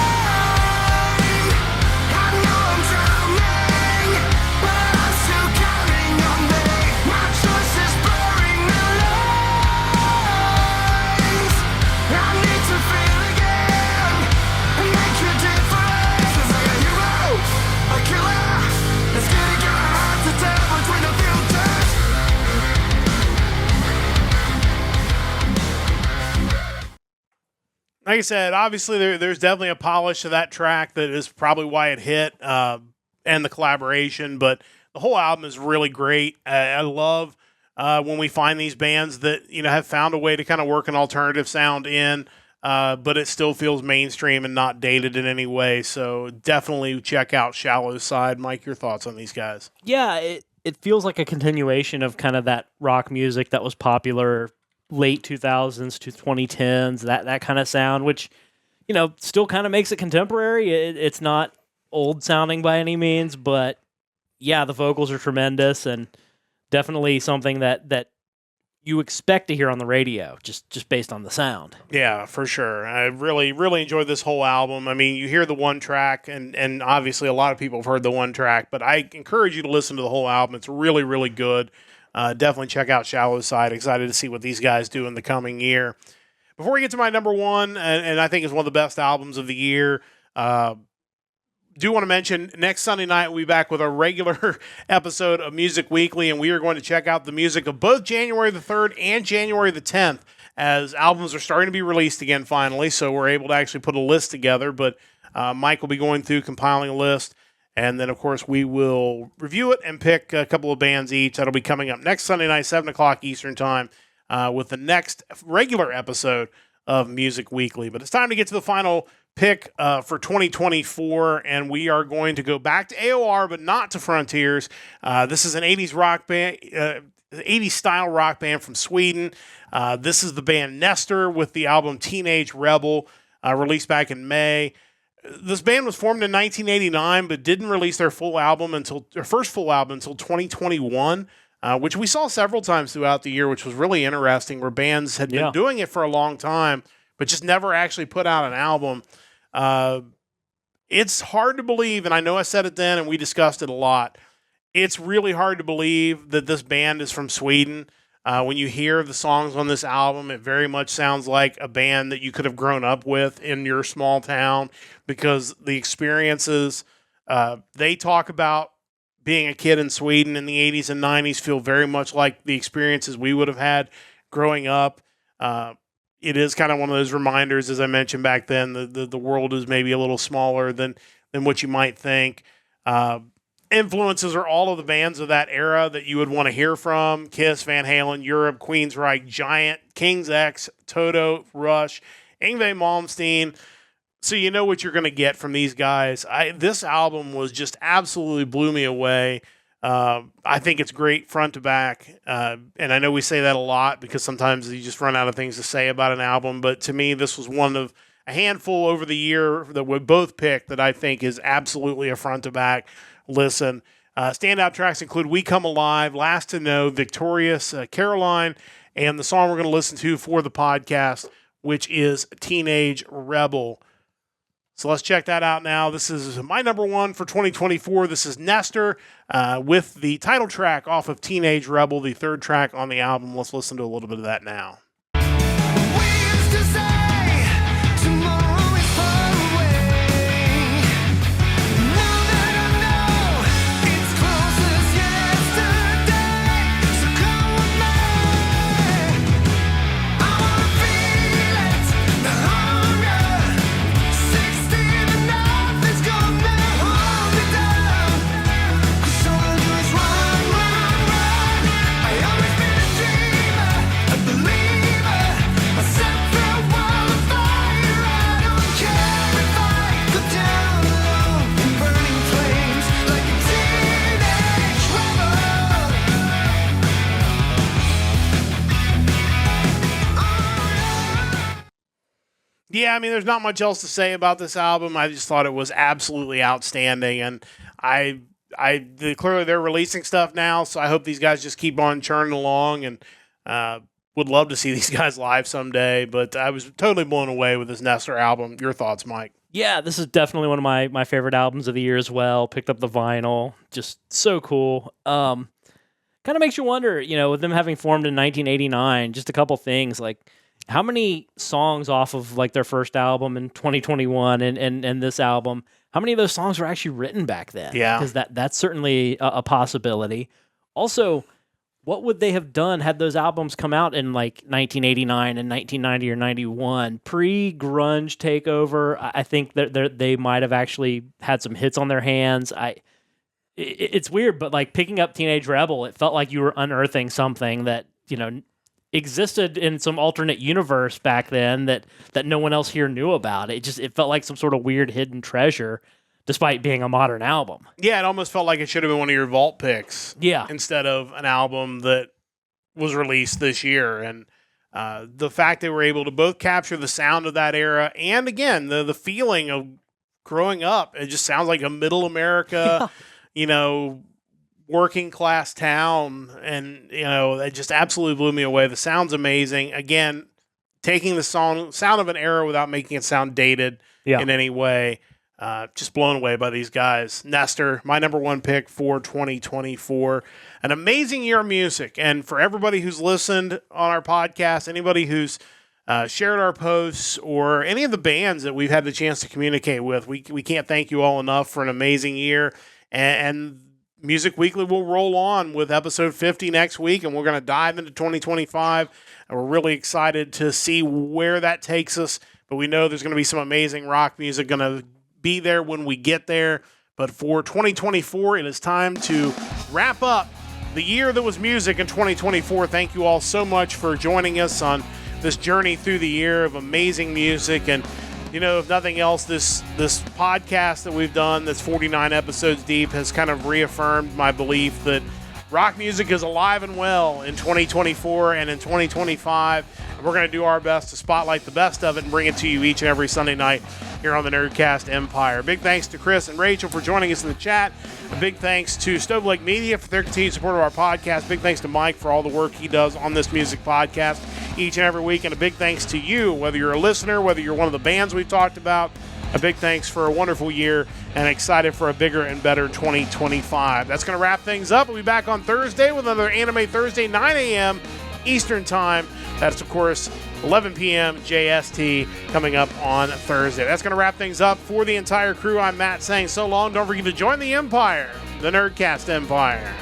I know I'm drowning, but I'm still counting on me. My choice is blurring the lines. I need to feel again and make a difference. A killer, it's getting kinda hard to tell between the filters. Like I said, obviously there's definitely a polish to that track that is probably why it hit, and the collaboration, but the whole album is really great. I love when we find these bands that have found a way to kind of work an alternative sound in, but it still feels mainstream and not dated in any way. So definitely check out Shallow Side. Mike, your thoughts on these guys? Yeah, it feels like a continuation of kind of that rock music that was popular late 2000s to 2010s, that kind of sound, which, still kind of makes it contemporary. It's not old sounding by any means, but yeah, the vocals are tremendous and definitely something that you expect to hear on the radio, just based on the sound. Yeah, for sure. I really, really enjoyed this whole album. I mean, you hear the one track, and obviously a lot of people have heard the one track, but I encourage you to listen to the whole album. It's really, really good. Definitely check out Shallow Side. Excited to see what these guys do in the coming year. Before we get to my number one, and I think is one of the best albums of the year, do want to mention next Sunday night we'll be back with a regular episode of Music Weekly, and we are going to check out the music of both January the 3rd and January the 10th as albums are starting to be released again finally, so we're able to actually put a list together. But Mike will be going through, compiling a list, and then, of course, we will review it and pick a couple of bands each. That'll be coming up next Sunday night, 7 o'clock Eastern Time, with the next regular episode of Music Weekly. But it's time to get to the final pick for 2024, and we are going to go back to AOR, but not to Frontiers. This is an 80s rock band, 80s style rock band from Sweden. This is the band Nestor with the album Teenage Rebel, released back in May. This band was formed in 1989, but didn't release their first full album until 2021, which we saw several times throughout the year, which was really interesting, where bands had been doing it for a long time, but just never actually put out an album. It's hard to believe, and I know I said it then, and we discussed it a lot. It's really hard to believe that this band is from Sweden. When you hear the songs on this album, it very much sounds like a band that you could have grown up with in your small town, because the experiences they talk about being a kid in Sweden in the 80s and 90s feel very much like the experiences we would have had growing up. It is kind of one of those reminders, as I mentioned back then, the world is maybe a little smaller than what you might think. Influences are all of the bands of that era that you would want to hear from: Kiss, Van Halen, Europe, Queensryche, Giant, King's X, Toto, Rush, Yngwie Malmsteen. So you know what you're going to get from these guys. This album was just absolutely blew me away. I think it's great front to back. And I know we say that a lot because sometimes you just run out of things to say about an album. But to me, this was one of a handful over the year that we both picked that I think is absolutely a front to back listen. Standout tracks include We Come Alive, Last to Know, Victorious, Caroline, and the song we're going to listen to for the podcast, which is Teenage Rebel. So let's check that out now. This is my number one for 2024. This is Nestor with the title track off of Teenage Rebel, the third track on the album. Let's listen to a little bit of that now. We used to say tomorrow is far away. Now that I know it's close as yesterday, so come with me. I wanna feel it, the hunger. 16 and nothing's gonna hold me down. 'Cause all I do is run, run, run. I always been a dreamer, a believer. I set the world on fire. I don't care if I go down alone in burning flames like a teenage rebel. Yeah, I mean, there's not much else to say about this album. I just thought it was absolutely outstanding, and clearly they're releasing stuff now, so I hope these guys just keep on churning along, and would love to see these guys live someday. But I was totally blown away with this Nestor album. Your thoughts, Mike? Yeah, this is definitely one of my favorite albums of the year as well. Picked up the vinyl, just so cool. Kind of makes you wonder, with them having formed in 1989, just a couple things like how many songs off of like their first album in 2021 and this album, how many of those songs were actually written back then? Yeah. Because that's certainly a possibility. Also, what would they have done had those albums come out in like 1989 and 1990 or 91? Pre-grunge takeover, I think that they might have actually had some hits on their hands. It's weird, but like picking up Teenage Rebel, it felt like you were unearthing something that, existed in some alternate universe back then that no one else here knew about. It felt like some sort of weird hidden treasure, despite being a modern album. Yeah, it almost felt like it should have been one of your vault picks. Yeah. Instead of an album that was released this year. And the fact they were able to both capture the sound of that era and, again, the feeling of growing up. It just sounds like a middle America, working class town. And, it just absolutely blew me away. The sound's amazing. Again, taking the sound of an era without making it sound dated in any way. Just blown away by these guys. Nestor, my number one pick for 2024. An amazing year of music. And for everybody who's listened on our podcast, anybody who's shared our posts, or any of the bands that we've had the chance to communicate with, we can't thank you all enough for an amazing year. And Music Weekly will roll on with episode 50 next week, and we're going to dive into 2025. And we're really excited to see where that takes us. But we know there's going to be some amazing rock music going to be there when we get there. But for 2024, it is time to wrap up the year that was music in 2024. Thank you all so much for joining us on this journey through the year of amazing music. And, you know, if nothing else, this podcast that we've done, that's 49 episodes deep, has kind of reaffirmed my belief that rock music is alive and well in 2024 and in 2025. And we're going to do our best to spotlight the best of it and bring it to you each and every Sunday night here on the Nerdcast Empire. Big thanks to Chris and Rachel for joining us in the chat. A big thanks to Stove Lake Media for their continued support of our podcast. Big thanks to Mike for all the work he does on this music podcast each and every week. And a big thanks to you, whether you're a listener, whether you're one of the bands we've talked about. A big thanks for a wonderful year and excited for a bigger and better 2025. That's going to wrap things up. We'll be back on Thursday with another Anime Thursday, 9 a.m. Eastern Time. That's, of course, 11 p.m. JST coming up on Thursday. That's going to wrap things up. For the entire crew, I'm Matt saying so long. Don't forget to join the Empire, the Nerdcast Empire.